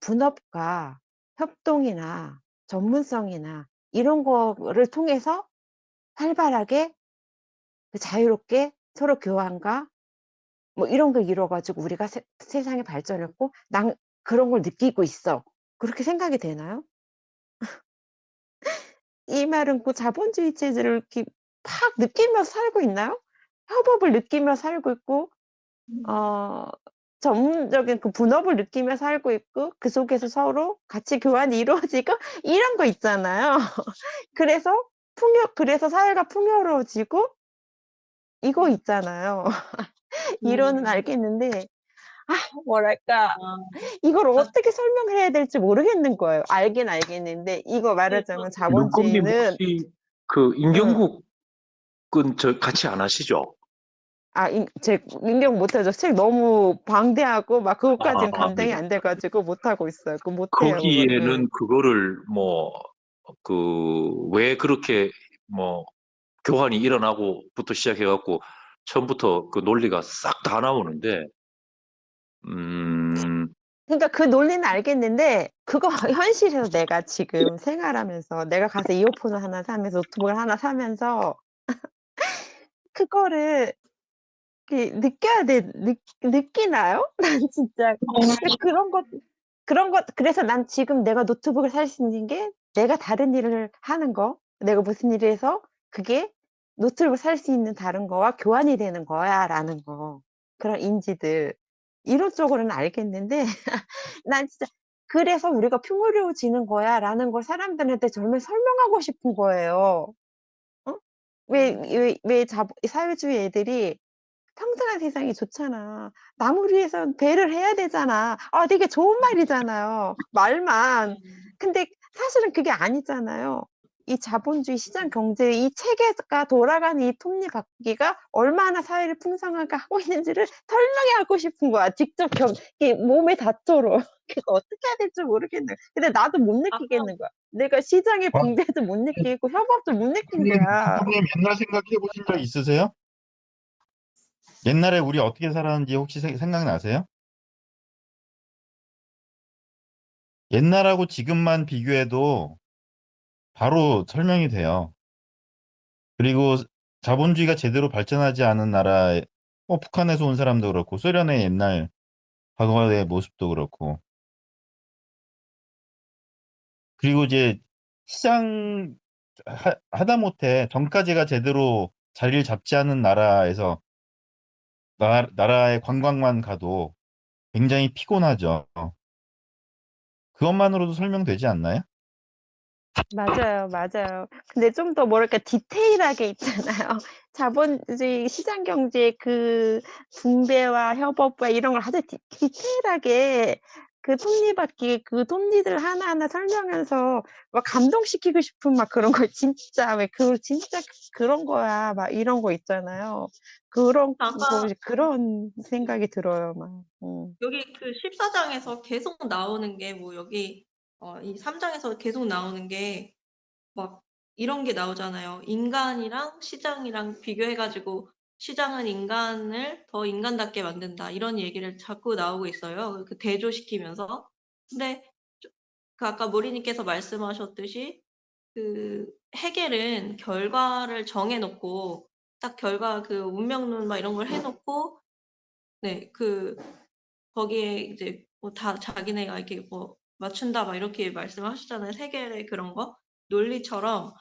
분업과 협동이나 전문성이나 이런 거를 통해서 활발하게 자유롭게 서로 교환과 뭐 이런 걸 이뤄 가지고 우리가 세상이 발전했고 '난 그런 걸 느끼고 있어.' 그렇게 생각이 되나요? 이 말은 그 자본주의 체제를 이렇게 팍 느끼면서 살고 있나요? 협업을 느끼며 살고 있고 어 전문적인 그 분업을 느끼며 살고 있고 그 속에서 서로 가치 교환이 이루어지고 이런 거 있잖아요. 그래서 그래서 사회가 풍요로워지고 이거 있잖아요. 이론은 음. 알겠는데 뭐랄까 아 이걸 아 어떻게 설명을 해야 될지 모르겠는 거예요. 알긴 알겠는데 이거 네 말하자면 눈꽃님 자본주의는 혹시 그 응. 임경국은 저 같이 안 하시죠? 제 인정 못하죠. 책 너무 방대하고 막 그것까지는 아, 네. 감당이 안 돼 가지고 못하고 있어요. 그 못해요 그거를. 거기에는 그거를 왜 그렇게 뭐 교환이 일어나고부터 시작해갖고 처음부터 그 논리가 싹 다 나오는데, 음, 그러니까 그 논리는 알겠는데 그거 현실에서 내가 지금 생활하면서 내가 가서 이어폰을 하나 사면서 노트북을 하나 사면서 그거를 이렇게 느껴야 돼 느끼나요? 난 진짜 근데 그런 것 그래서 난 지금 내가 노트북을 살 수 있는 게 내가 다른 일을 하는 거, 내가 무슨 일을 해서 그게 노트북을 살 수 있는 다른 거와 교환이 되는 거야라는 거. 그런 인지들. 이론적으로는 알겠는데 난 진짜 '그래서 우리가 풍요로워지는 거야.'라는 걸 사람들한테 정말 설명하고 싶은 거예요. 어? 왜 사회주의 애들이 "평등한 세상이 좋잖아. 남을 위해서 배를 해야 되잖아." 되게 좋은 말이잖아요, 말만. 근데 사실은 그게 아니잖아요. 이 자본주의 시장 경제 이 체계가 돌아가는 이 톱니바퀴가 얼마나 사회를 풍성하게 하고 있는지를 설명해 하고 싶은 거야. 직접 이게 몸에 닿도록. 그래서 어떻게 해야 될지 모르겠는 근데 나도 못 아까 느끼겠는 거야. 내가 시장의 아, 붕괴도 못 느끼고 협업도 못 느낀 선생님, 거야. 선생님 옛날 생각해 보신 적 있으세요? 옛날에 우리 어떻게 살았는지 혹시 생각나세요? 옛날하고 지금만 비교해도 바로 설명이 돼요. 그리고 자본주의가 제대로 발전하지 않은 나라에 북한에서 온 사람도 그렇고 소련의 옛날 과거의 모습도 그렇고 그리고 이제 시장 하다못해 정가제가 제대로 자리를 잡지 않은 나라에서 나라의 관광만 가도 굉장히 피곤하죠. 그것만으로도 설명되지 않나요? 맞아요, 맞아요. 근데 좀 더 뭐랄까 디테일하게 있잖아요. 자본주의 시장 경제의 그 분배와 협업과 이런 걸 아주 디테일하게 그 톱니바퀴 그 톱니들 하나하나 설명하면서 막 감동시키고 싶은 막 그런 거 진짜 왜 진짜 그런 거야 막 이런 거 있잖아요. 아까 그런 생각이 들어요 막. 여기 그 14장에서 계속 나오는 게 뭐 여기 이 3 장에서 계속 나오는 게 막 이런 게 나오잖아요. 인간이랑 시장이랑 비교해 가지고 "시장은 인간을 더 인간답게 만든다." 이런 얘기를 자꾸 나오고 있어요, 그 대조시키면서. 근데 그 아까 모리님께서 말씀하셨듯이 그 해겔은 결과를 정해 놓고 딱 결과 그 운명론 막 이런 걸 해 놓고 네 거기에 이제 뭐 다 자기네가 이렇게 뭐 맞춘다 막 이렇게 말씀하셨잖아요. 해겔의 그런 거. 논리처럼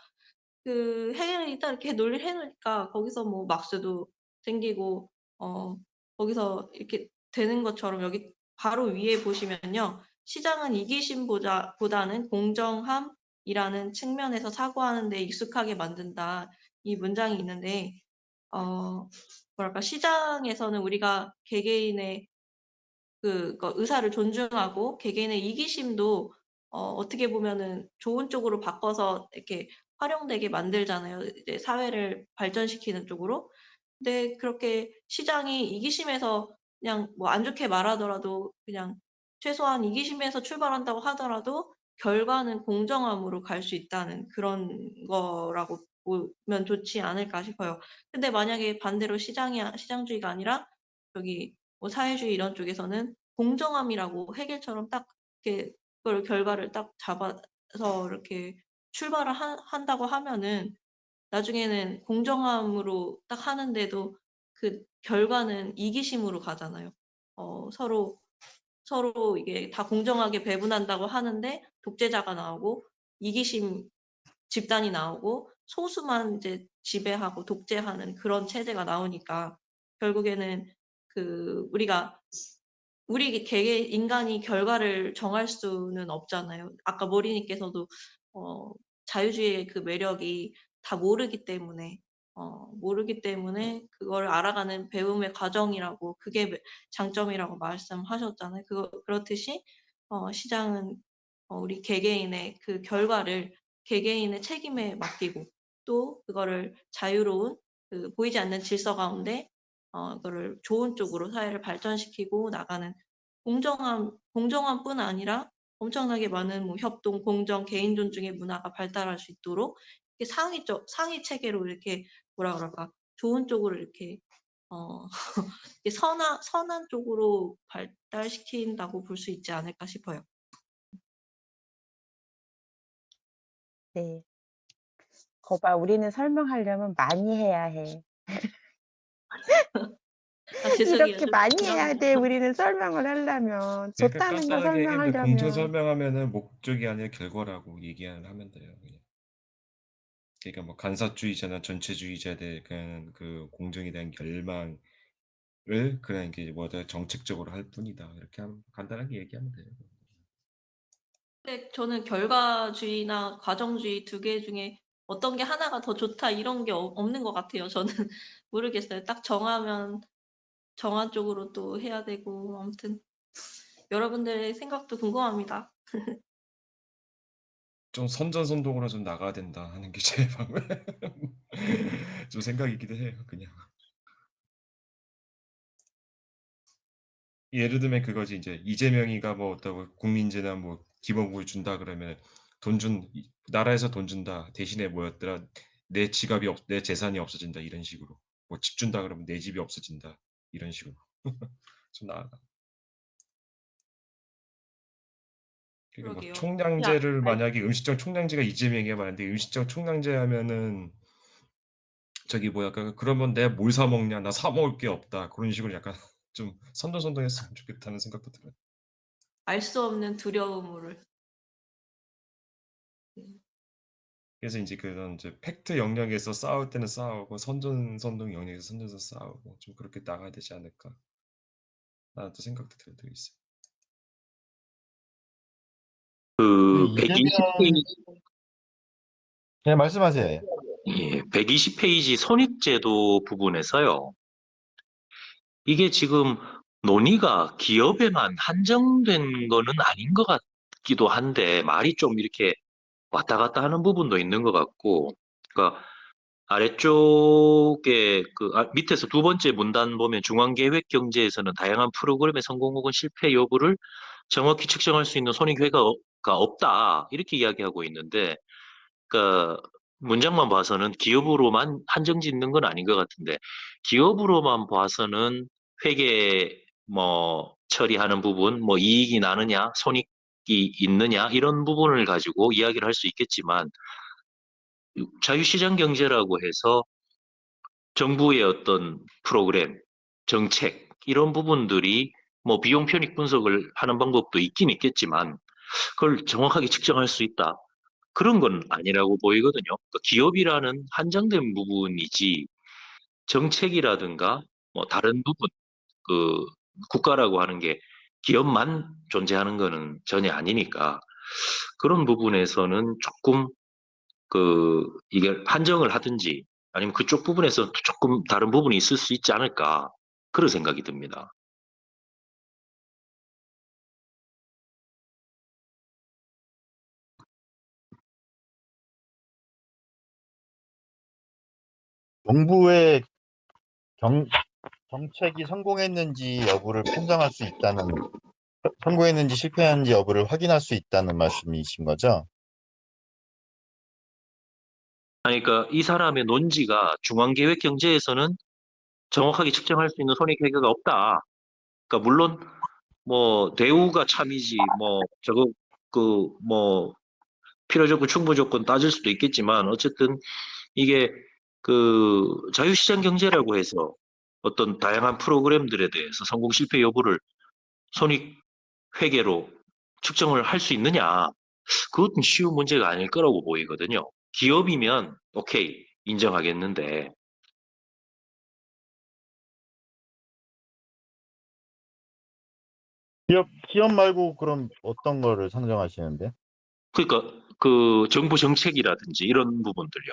그 해겔이 딱 이렇게 논리를 해 놓으니까 거기서 뭐 막스도 생기고 거기서 이렇게 되는 것처럼 여기 바로 위에 보시면요. "시장은 이기심 보다는 공정함이라는 측면에서 사고하는 데 익숙하게 만든다." 이 문장이 있는데 뭐랄까 시장에서는 우리가 개개인의 의사를 존중하고 개개인의 이기심도 어떻게 보면은 좋은 쪽으로 바꿔서 이렇게 활용되게 만들잖아요, 이제 사회를 발전시키는 쪽으로. 근데 그렇게 시장이 이기심에서 그냥 뭐 안 좋게 말하더라도 그냥 최소한 이기심에서 출발한다고 하더라도 결과는 공정함으로 갈 수 있다는 그런 거라고 보면 좋지 않을까 싶어요. 근데 만약에 반대로 시장주의가 아니라 저기 뭐 사회주의 이런 쪽에서는 공정함이라고 해겔처럼 딱 이렇게 그걸 결과를 딱 잡아서 이렇게 출발을 한다고 하면은 나중에는 공정함으로 딱 하는데도 그 결과는 이기심으로 가잖아요. 서로 이게 다 공정하게 배분한다고 하는데 독재자가 나오고 이기심 집단이 나오고 소수만 이제 지배하고 독재하는 그런 체제가 나오니까 결국에는 우리 개개인 인간이 결과를 정할 수는 없잖아요. 아까 모리님께서도 자유주의의 그 매력이 다 모르기 때문에 그걸 알아가는 배움의 과정이라고 그게 장점이라고 말씀하셨잖아요. 그렇듯이 시장은 우리 개개인의 그 결과를 개개인의 책임에 맡기고 또 그거를 자유로운 보이지 않는 질서 가운데 그거를 좋은 쪽으로 사회를 발전시키고 나가는 공정함뿐 아니라 엄청나게 많은 뭐 협동, 공정, 개인 존중의 문화가 발달할 수 있도록 이렇게 상위 체계로 이렇게 뭐라 그럴까 좋은 쪽으로 이렇게 이렇게 선한 쪽으로 발달시킨다고 볼 수 있지 않을까 싶어요. 네. 거봐, 우리는 설명하려면 많이 해야 해. 죄송해요. 이렇게 좀 많이 해야 그렇네요. 돼. 우리는 설명을 하려면. 그러니까 좋다는 거 간단하게 얘기하면 공정 설명하려면. 설명하면은 목적이 아니라 결과라고 얘기하면 돼요. 그냥. 그러니까 뭐 간사주의자나 전체주의자에 대한 그 공정에 대한 결망을 그냥 이게 뭐다 정책적으로 할 뿐이다. 이렇게 하면 간단하게 얘기하면 돼요. 근데 저는 결과주의나 과정주의 두 개 중에 어떤 게 하나가 더 좋다 이런 게 없는 것 같아요. 저는 모르겠어요. 딱 정하면 정한 쪽으로 또 해야 되고 아무튼 여러분들의 생각도 궁금합니다. 좀 선전선동으로 좀 나가야 된다 하는 게 제 방금 좀 생각이기도 해요. 그냥 예를 들면 그거지 이제 이재명이가 뭐 어떤 국민재나 뭐 기본국을 준다 그러면 나라에서 돈 준다 대신에 뭐였더라 내 재산이 없어진다 이런 식으로 뭐 집 준다 그러면 내 집이 없어진다 이런 식으로 좀 나아가. 그러니까 뭐 그러게요. 총량제를 만약에 음식점 총량제가 이재명이야 말인데 음식점 총량제 하면은 저기 뭐야 그러면 내가 뭘 사 먹냐 나 사 먹을 게 없다 그런 식으로 약간 좀 선전선동했으면 좋겠다는 생각도 들어요. 알 수 없는 두려움을. 그래서 이제 그런 이제 팩트 영역에서 싸울 때는 싸우고 선전선동 영역에서 선전해서 싸우고 좀 그렇게 나가야 되지 않을까 라는 또 생각도 들고 있어요. 그 이재명 120페이지, 네, 말씀하세요. 예, 120페이지 손익제도 부분에서요. 이게 지금 논의가 기업에만 한정된 거는 아닌 것 같기도 한데 말이 좀 이렇게 왔다 갔다 하는 부분도 있는 것 같고, 그러니까 아래쪽에 밑에서 두 번째 문단 보면 중앙계획 경제에서는 다양한 프로그램의 성공 혹은 실패 여부를 정확히 측정할 수 있는 손익회가 없다 이렇게 이야기하고 있는데, 그러니까 문장만 봐서는 기업으로만 한정 짓는 건 아닌 것 같은데 기업으로만 봐서는 회계 뭐 처리하는 부분, 뭐 이익이 나느냐, 손익이 있느냐 이런 부분을 가지고 이야기를 할 수 있겠지만 자유시장 경제라고 해서 정부의 어떤 프로그램, 정책 이런 부분들이 뭐 비용 편익 분석을 하는 방법도 있긴 있겠지만 그걸 정확하게 측정할 수 있다. 그런 건 아니라고 보이거든요. 그러니까 기업이라는 한정된 부분이지 정책이라든가 뭐 다른 부분, 그 국가라고 하는 게 기업만 존재하는 거는 전혀 아니니까 그런 부분에서는 조금 이게 한정을 하든지 아니면 그쪽 부분에서 조금 다른 부분이 있을 수 있지 않을까 그런 생각이 듭니다. 정부의 정책이 성공했는지 여부를 판정할 수 있다는, 성공했는지 실패했는지 여부를 확인할 수 있다는 말씀이신 거죠? 아니, 그러니까 이 사람의 논지가 중앙계획 경제에서는 정확하게 측정할 수 있는 손익회계가 없다. 그러니까 물론 뭐 대우가 참이지 뭐 저거 뭐 필요 조건 충분 조건 따질 수도 있겠지만 어쨌든 이게 자유시장 경제라고 해서 어떤 다양한 프로그램들에 대해서 성공 실패 여부를 손익 회계로 측정을 할 수 있느냐 그것은 쉬운 문제가 아닐 거라고 보이거든요. 기업이면 오케이 인정하겠는데 기업 말고 그럼 어떤 거를 상정하시는데? 그러니까 정부 정책이라든지 이런 부분들요.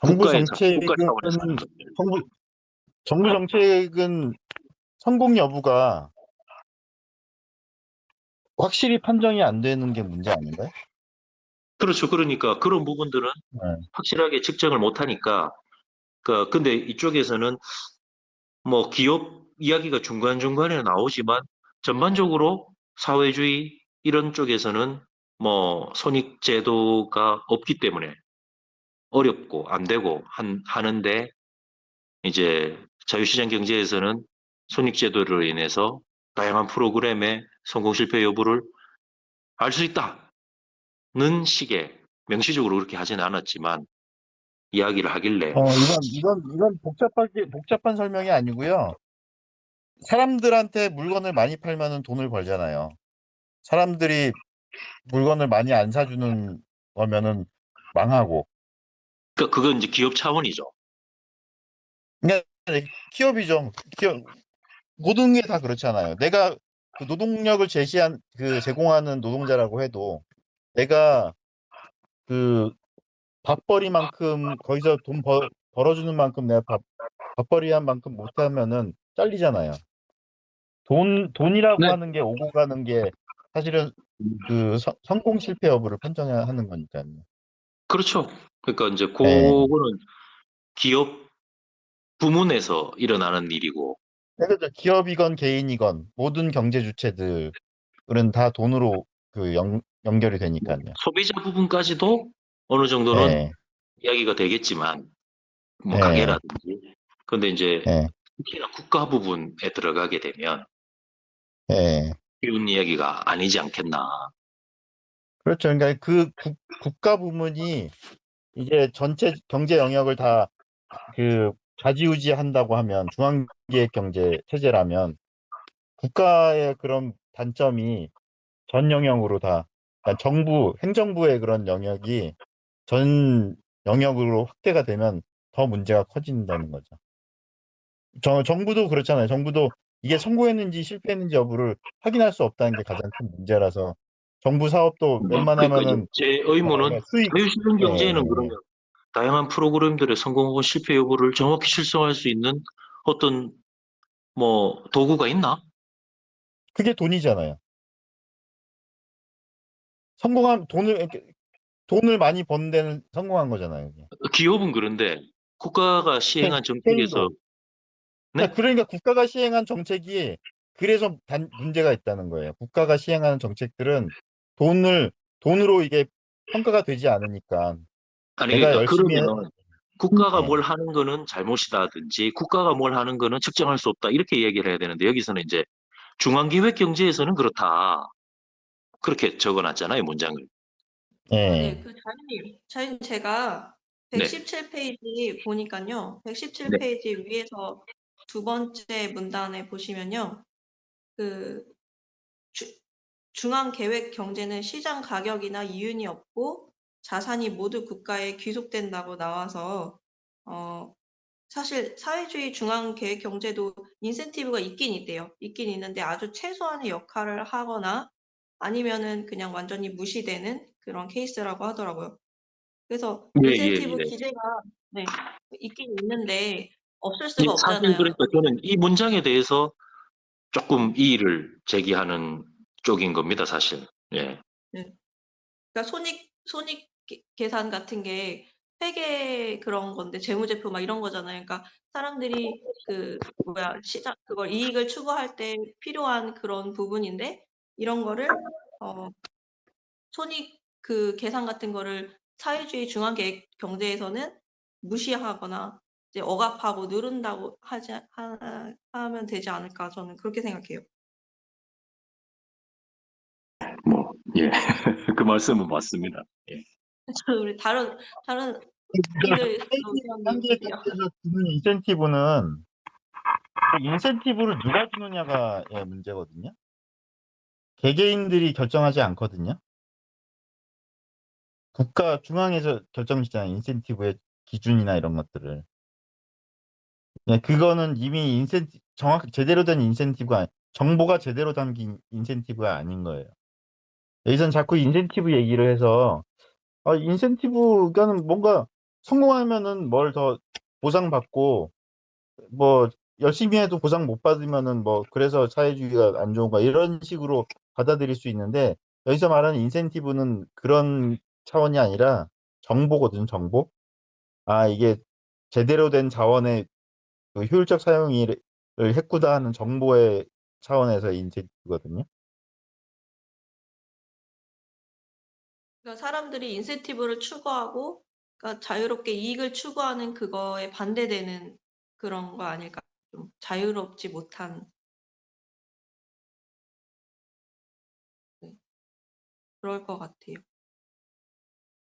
정부 국가 정책은, 차원에서 하는 것들. 정부, 정부 정책은 성공 여부가 확실히 판정이 안 되는 게 문제 아닌가요? 그렇죠. 그러니까 그런 부분들은 네. 확실하게 측정을 못 하니까 근데 이쪽에서는 뭐 기업 이야기가 중간중간에 나오지만 전반적으로 사회주의 이런 쪽에서는 뭐 손익제도가 없기 때문에 어렵고 안 되고 하는데 이제 자유시장 경제에서는 손익제도로 인해서 다양한 프로그램의 성공 실패 여부를 알 수 있다는 식의 명시적으로 그렇게 하지는 않았지만 이야기를 하길래 이건 복잡한 설명이 아니고요. 사람들한테 물건을 많이 팔면은 돈을 벌잖아요. 사람들이 물건을 많이 안 사주는 거면은 망하고. 그러니까 그건 이제 기업 차원이죠. 그러니까 기업이죠. 기업 모든 게 다 그렇잖아요. 내가 그 노동력을 제공하는 노동자라고 해도 내가 그 밥벌이만큼 거기서 벌어주는 만큼 내가 밥벌이한 만큼 못하면은 잘리잖아요. 돈이라고 네. 하는 게 오고 가는 게 사실은 그 성공 실패 여부를 판정하는 거니까요. 그렇죠. 그러니까 이제 예. 그거는 기업 부문에서 일어나는 일이고 그래서 기업이건 개인이건 모든 경제 주체들은 다 돈으로 그 연결이 뭐 되니까요. 소비자 부분까지도 어느 정도는 예, 이야기가 되겠지만 뭐 예, 가게라든지 근데 이제 예, 특히나 국가 부분에 들어가게 되면 예. 쉬운 이야기가 아니지 않겠나. 그렇죠. 그러니까 그 국가 부문이 이제 전체 경제 영역을 다 그 좌지우지한다고 하면 중앙기획 경제 체제라면 국가의 그런 단점이 전 영역으로 그러니까 행정부의 그런 영역이 전 영역으로 확대가 되면 더 문제가 커진다는 거죠. 정부도 그렇잖아요. 정부도 이게 성공했는지 실패했는지 여부를 확인할 수 없다는 게 가장 큰 문제라서 정부 사업도 그러니까 이제 웬만하면은 제 의문은 뭐랄까 수익, 자유시장 예, 예, 경제에는 예. 그러면 다양한 프로그램들의 성공 혹은 실패 여부를 정확히 실성할 수 있는 어떤 뭐 도구가 있나? 그게 돈이잖아요. 성공한 돈을 많이 번 데는 성공한 거잖아요. 그게. 기업은 그런데 국가가 시행한 정책에서 개인도. 네? 그러니까 국가가 시행한 정책이 그래서 문제가 있다는 거예요. 국가가 시행하는 정책들은 돈을 돈으로 이게 평가가 되지 않으니까 아니 내가 그러니까 열심히 그러면 국가가 예. 뭘 하는 거는 잘못이다든지 국가가 뭘 하는 거는 측정할 수 없다 이렇게 얘기를 해야 되는데 여기서는 이제 중앙기획 경제에서는 그렇다 그렇게 적어놨잖아요 문장을. 네. 예. 자연님 제가 네, 117페이지 보니깐요. 117 네, 페이지 위에서 두 번째 문단에 보시면요. 그 주 중앙 계획 경제는 시장 가격이나 이윤이 없고 자산이 모두 국가에 귀속된다고 나와서 어 사실 사회주의 중앙 계획 경제도 인센티브가 있긴 있대요. 있긴 있는데 아주 최소한의 역할을 하거나 아니면은 그냥 완전히 무시되는 그런 케이스라고 하더라고요. 그래서 예, 예, 인센티브 예. 기제가 네 있긴 있는데 없을 예, 수가 사실 없잖아요. 그러니까 저는 이 문장에 대해서 조금 이의를 제기하는 쪽인 겁니다, 사실. 예. 네. 그러니까 손익 계산 같은 게 회계 그런 건데 재무제표 막 이런 거잖아요. 그러니까 사람들이 시장 그걸 이익을 추구할 때 필요한 그런 부분인데 이런 거를 어 손익 계산 같은 거를 사회주의 중앙 계획 경제에서는 무시하거나 이제 억압하고 누른다고 하면 되지 않을까 저는 그렇게 생각해요. 뭐, 예. 그 말씀은 맞습니다. 예. 우리 다른 그러니까 길을 또 사람들 한계 있을게요. 경제에서 주는 인센티브는 그 인센티브를 누가 주느냐가 문제거든요. 개개인들이 결정하지 않거든요. 중앙에서 결정짓잖아요. 인센티브의 기준이나 이런 것들을. 그거는 이미 제대로 된 정보가 제대로 담긴 인센티브가 아닌 거예요. 여기선 자꾸 인센티브 얘기를 해서 인센티브가는 뭔가 성공하면은 뭘 더 보상받고 뭐 열심히 해도 보상 못 받으면은 뭐 그래서 사회주의가 안 좋은가 이런 식으로 받아들일 수 있는데 여기서 말하는 인센티브는 그런 차원이 아니라 정보거든, 정보. 이게 제대로 된 자원의 그 효율적 사용이 해꾸다 하는 정보의 차원에서의 인센티브거든요. 그러니까 사람들이 인센티브를 추구하고 그러니까 자유롭게 이익을 추구하는 그거에 반대되는 그런 거 아닐까? 좀 자유롭지 못한 네. 그럴 것 같아요.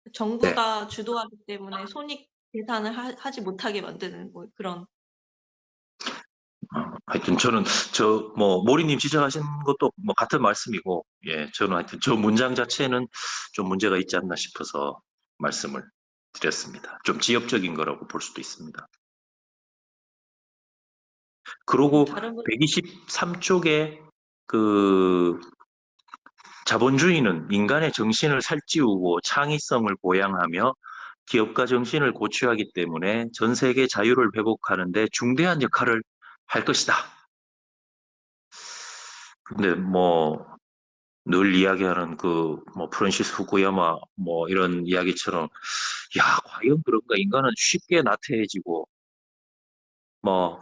네. 정부가 주도하기 때문에 손익 계산을 하지 못하게 만드는 뭐 그런 하여튼 저는 모리님 지적하신 것도 뭐 같은 말씀이고, 예, 저는 하여튼 저 문장 자체는 좀 문제가 있지 않나 싶어서 말씀을 드렸습니다. 좀 지엽적인 거라고 볼 수도 있습니다. 그리고 다른 분 123쪽에 그 자본주의는 인간의 정신을 살찌우고 창의성을 보양하며 기업가 정신을 고취하기 때문에 전 세계 자유를 회복하는 데 중대한 역할을 할 것이다. 근데 늘 이야기하는 프란시스 후쿠야마 이런 이야기처럼 야, 과연 그런가? 인간은 쉽게 나태해지고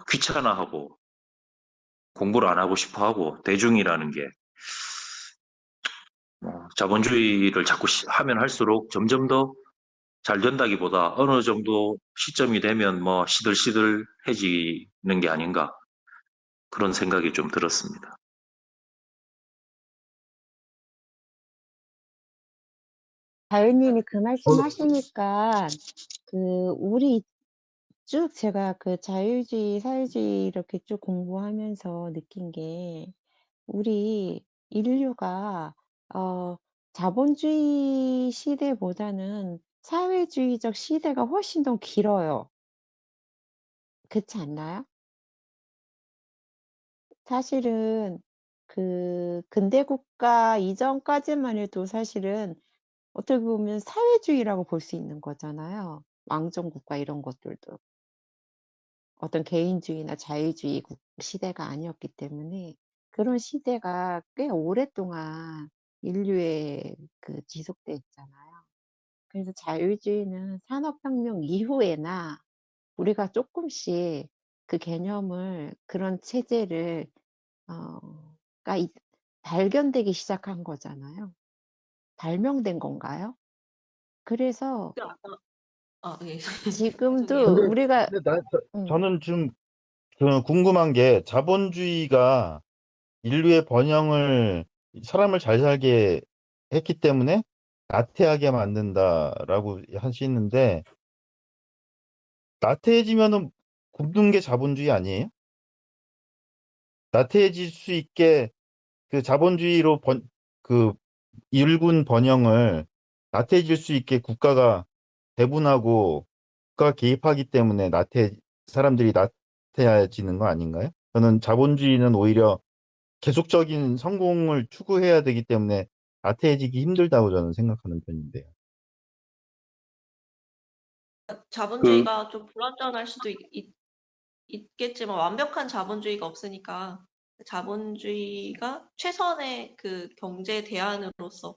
귀찮아하고 공부를 안 하고 싶어 하고 대중이라는 게 자본주의를 자꾸 하면 할수록 점점 더 잘 된다기보다 어느 정도 시점이 되면 시들시들해지는 게 아닌가 그런 생각이 좀 들었습니다. 자유님이 그 말씀 하시니까 우리 쭉 제가 그 자유주의, 사회주의 이렇게 쭉 공부하면서 느낀 게 우리 인류가 어 자본주의 시대보다는 사회주의적 시대가 훨씬 더 길어요. 그렇지 않나요? 사실은 근대 국가 이전까지만 해도 사실은 어떻게 보면 사회주의라고 볼 수 있는 거잖아요. 왕정 국가 이런 것들도. 어떤 개인주의나 자유주의 시대가 아니었기 때문에 그런 시대가 꽤 오랫동안 인류에 지속돼 있잖아요. 그래서 자유주의는 산업혁명 이후에나 우리가 조금씩 그 개념을 그런 체제를 어, 가 발견되기 시작한 거잖아요. 발명된 건가요? 그래서 예. 죄송해요. 지금도 우리가 근데 음, 저는 좀 궁금한 게 자본주의가 인류의 번영을 사람을 잘 살게 했기 때문에 나태하게 만든다라고 하시는데 나태해지면은 굶는 게 자본주의 아니에요? 나태해질 수 있게 그 자본주의로 그 일군 번영을 나태해질 수 있게 국가가 배분하고 국가가 개입하기 때문에 사람들이 나태해지는 거 아닌가요? 저는 자본주의는 오히려 계속적인 성공을 추구해야 되기 때문에 나태해지기 힘들다고 저는 생각하는 편인데요. 그, 자본주의가 좀 불완전할 수도 있겠지만 완벽한 자본주의가 없으니까 자본주의가 최선의 그 경제 대안으로서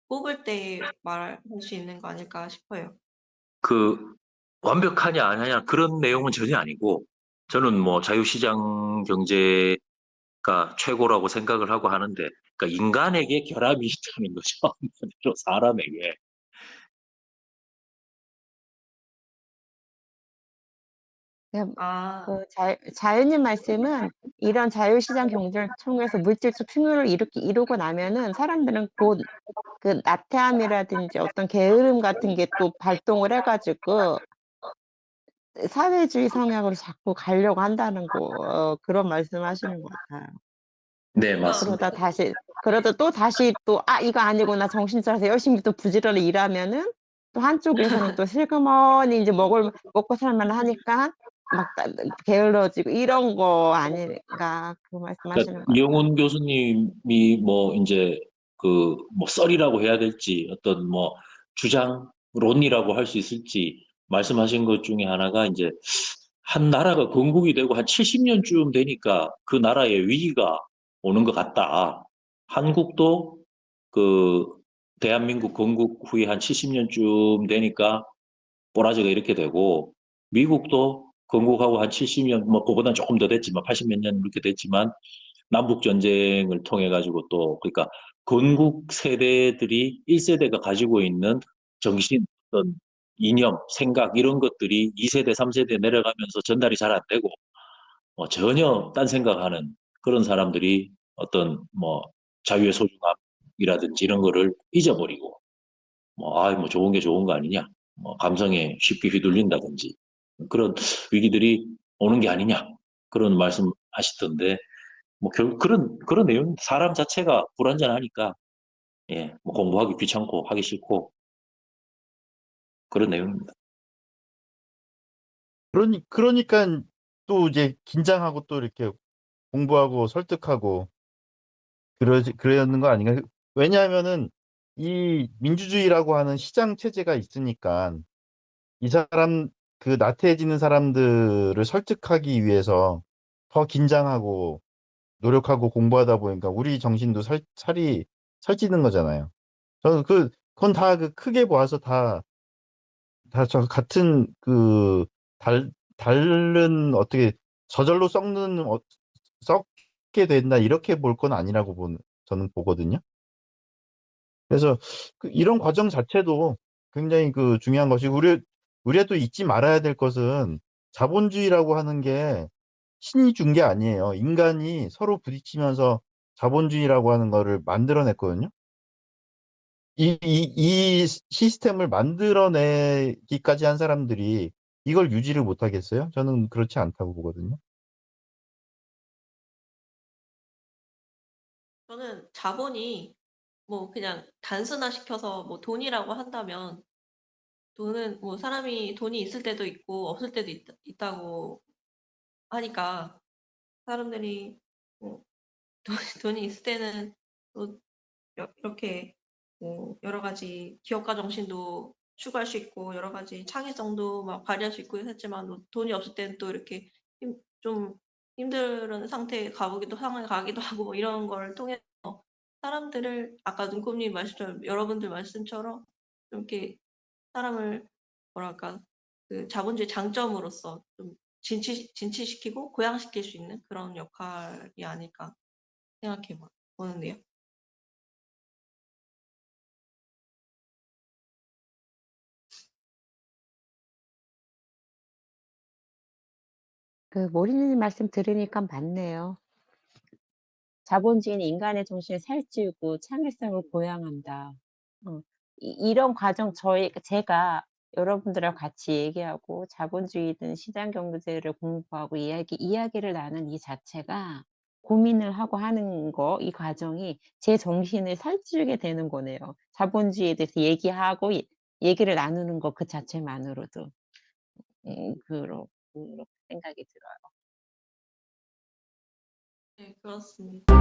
뽑을 때 말할 수 있는 거 아닐까 싶어요. 완벽하냐 아니냐 그런 내용은 전혀 아니고 저는 자유시장 경제가 최고라고 생각을 하고 하는데 그러니까 인간에게 결함이 있다는 거죠. 한마디로 사람에게. 그냥 아, 자유님 말씀은 이런 자유시장 경제를 통해서 물질적 풍요를 이루고 나면은 사람들은 곧 그 나태함이라든지 어떤 게으름 같은 게 또 발동을 해가지고 사회주의 성향으로 자꾸 가려고 한다는 그런 말씀하시는 것 같아요. 네, 그러니까 맞습니다. 그러다 또 다시 또 이거 아니구나 정신 차려서 열심히 또 부지런히 일하면은 또 한쪽에서는 또 슬그머니 이제 먹고 살만 하니까 막 게을러지고 이런 거 아닌가 그 그러니까 말씀하시는 것 같아요. 이영훈 교수님이 이제 썰이라고 해야 될지 어떤 주장론이라고 할 수 있을지 말씀하신 것 중에 하나가 이제 한 나라가 건국이 되고 한 70년쯤 되니까 그 나라의 위기가 오는 것 같다. 한국도 그 대한민국 건국 후에 한 70년쯤 되니까 꼬라지가 이렇게 되고 미국도 건국하고 한 70년, 뭐, 그보다는 조금 더 됐지만, 80 몇 년 이렇게 됐지만, 남북전쟁을 통해 가지고 또, 그러니까, 건국 세대들이 1세대가 가지고 있는 정신, 어떤 이념, 생각, 이런 것들이 2세대, 3세대 내려가면서 전달이 잘 안 되고, 전혀 딴 생각하는 그런 사람들이 어떤, 뭐, 자유의 소중함이라든지 이런 거를 잊어버리고, 뭐 좋은 게 좋은 거 아니냐, 감성에 쉽게 휘둘린다든지, 그런 위기들이 오는 게 아니냐, 그런 말씀 하시던데, 그런 내용, 사람 자체가 불완전하니까, 예, 뭐 공부하기 귀찮고 하기 싫고, 그런 내용입니다. 그러니까 또 이제 긴장하고 또 이렇게 공부하고 설득하고 그러는 거 아닌가? 왜냐하면은 이 민주주의라고 하는 시장 체제가 있으니까 이 사람 그 나태해지는 사람들을 설득하기 위해서 더 긴장하고 노력하고 공부하다 보니까 우리 정신도 살이 살찌는 거잖아요. 저는 그건 다 크게 보아서 다 저 같은 다른 어떻게 저절로 썩게 된다 이렇게 볼 건 아니라고 저는 보거든요. 그래서 이런 과정 자체도 굉장히 중요한 것이 우리가 또 잊지 말아야 될 것은 자본주의라고 하는 게 신이 준 게 아니에요. 인간이 서로 부딪히면서 자본주의라고 하는 거를 만들어냈거든요. 이 시스템을 만들어내기까지 한 사람들이 이걸 유지를 못 하겠어요? 저는 그렇지 않다고 보거든요. 저는 자본이 뭐 그냥 단순화시켜서 뭐 돈이라고 한다면 돈은 뭐 사람이 돈이 있을 때도 있고 없을 때도 있다고 하니까 사람들이 뭐 돈이 있을 때는 또 이렇게 뭐 여러 가지 기업가 정신도 추구할 수 있고 여러 가지 창의성도 막 발휘할 수 있고 했지만 또 돈이 없을 때는 또 이렇게 좀 힘든 상황에 가기도 하고 뭐 이런 걸 통해서 사람들을 아까 눈곱님 말씀처럼 여러분들 말씀처럼 좀 이렇게 사람을 뭐랄까 그 자본주의 장점으로서 좀 진취시키고 고양시킬 수 있는 그런 역할이 아닐까 생각해 보는데요. 모리님 말씀 들으니까 맞네요. 자본주의는 인간의 정신을 살찌우고 창의성을 고양한다. 이런 과정 제가 여러분들하고 같이 얘기하고 자본주의든 시장 경제를 공부하고 이야기를 나눈 이 자체가 고민을 하고 하는 이 과정이 제 정신을 살찌우게 되는 거네요. 자본주의에 대해서 얘기하고 얘기를 나누는 거 그 자체만으로도. 그렇게 생각이 들어요. 네, 그렇습니다.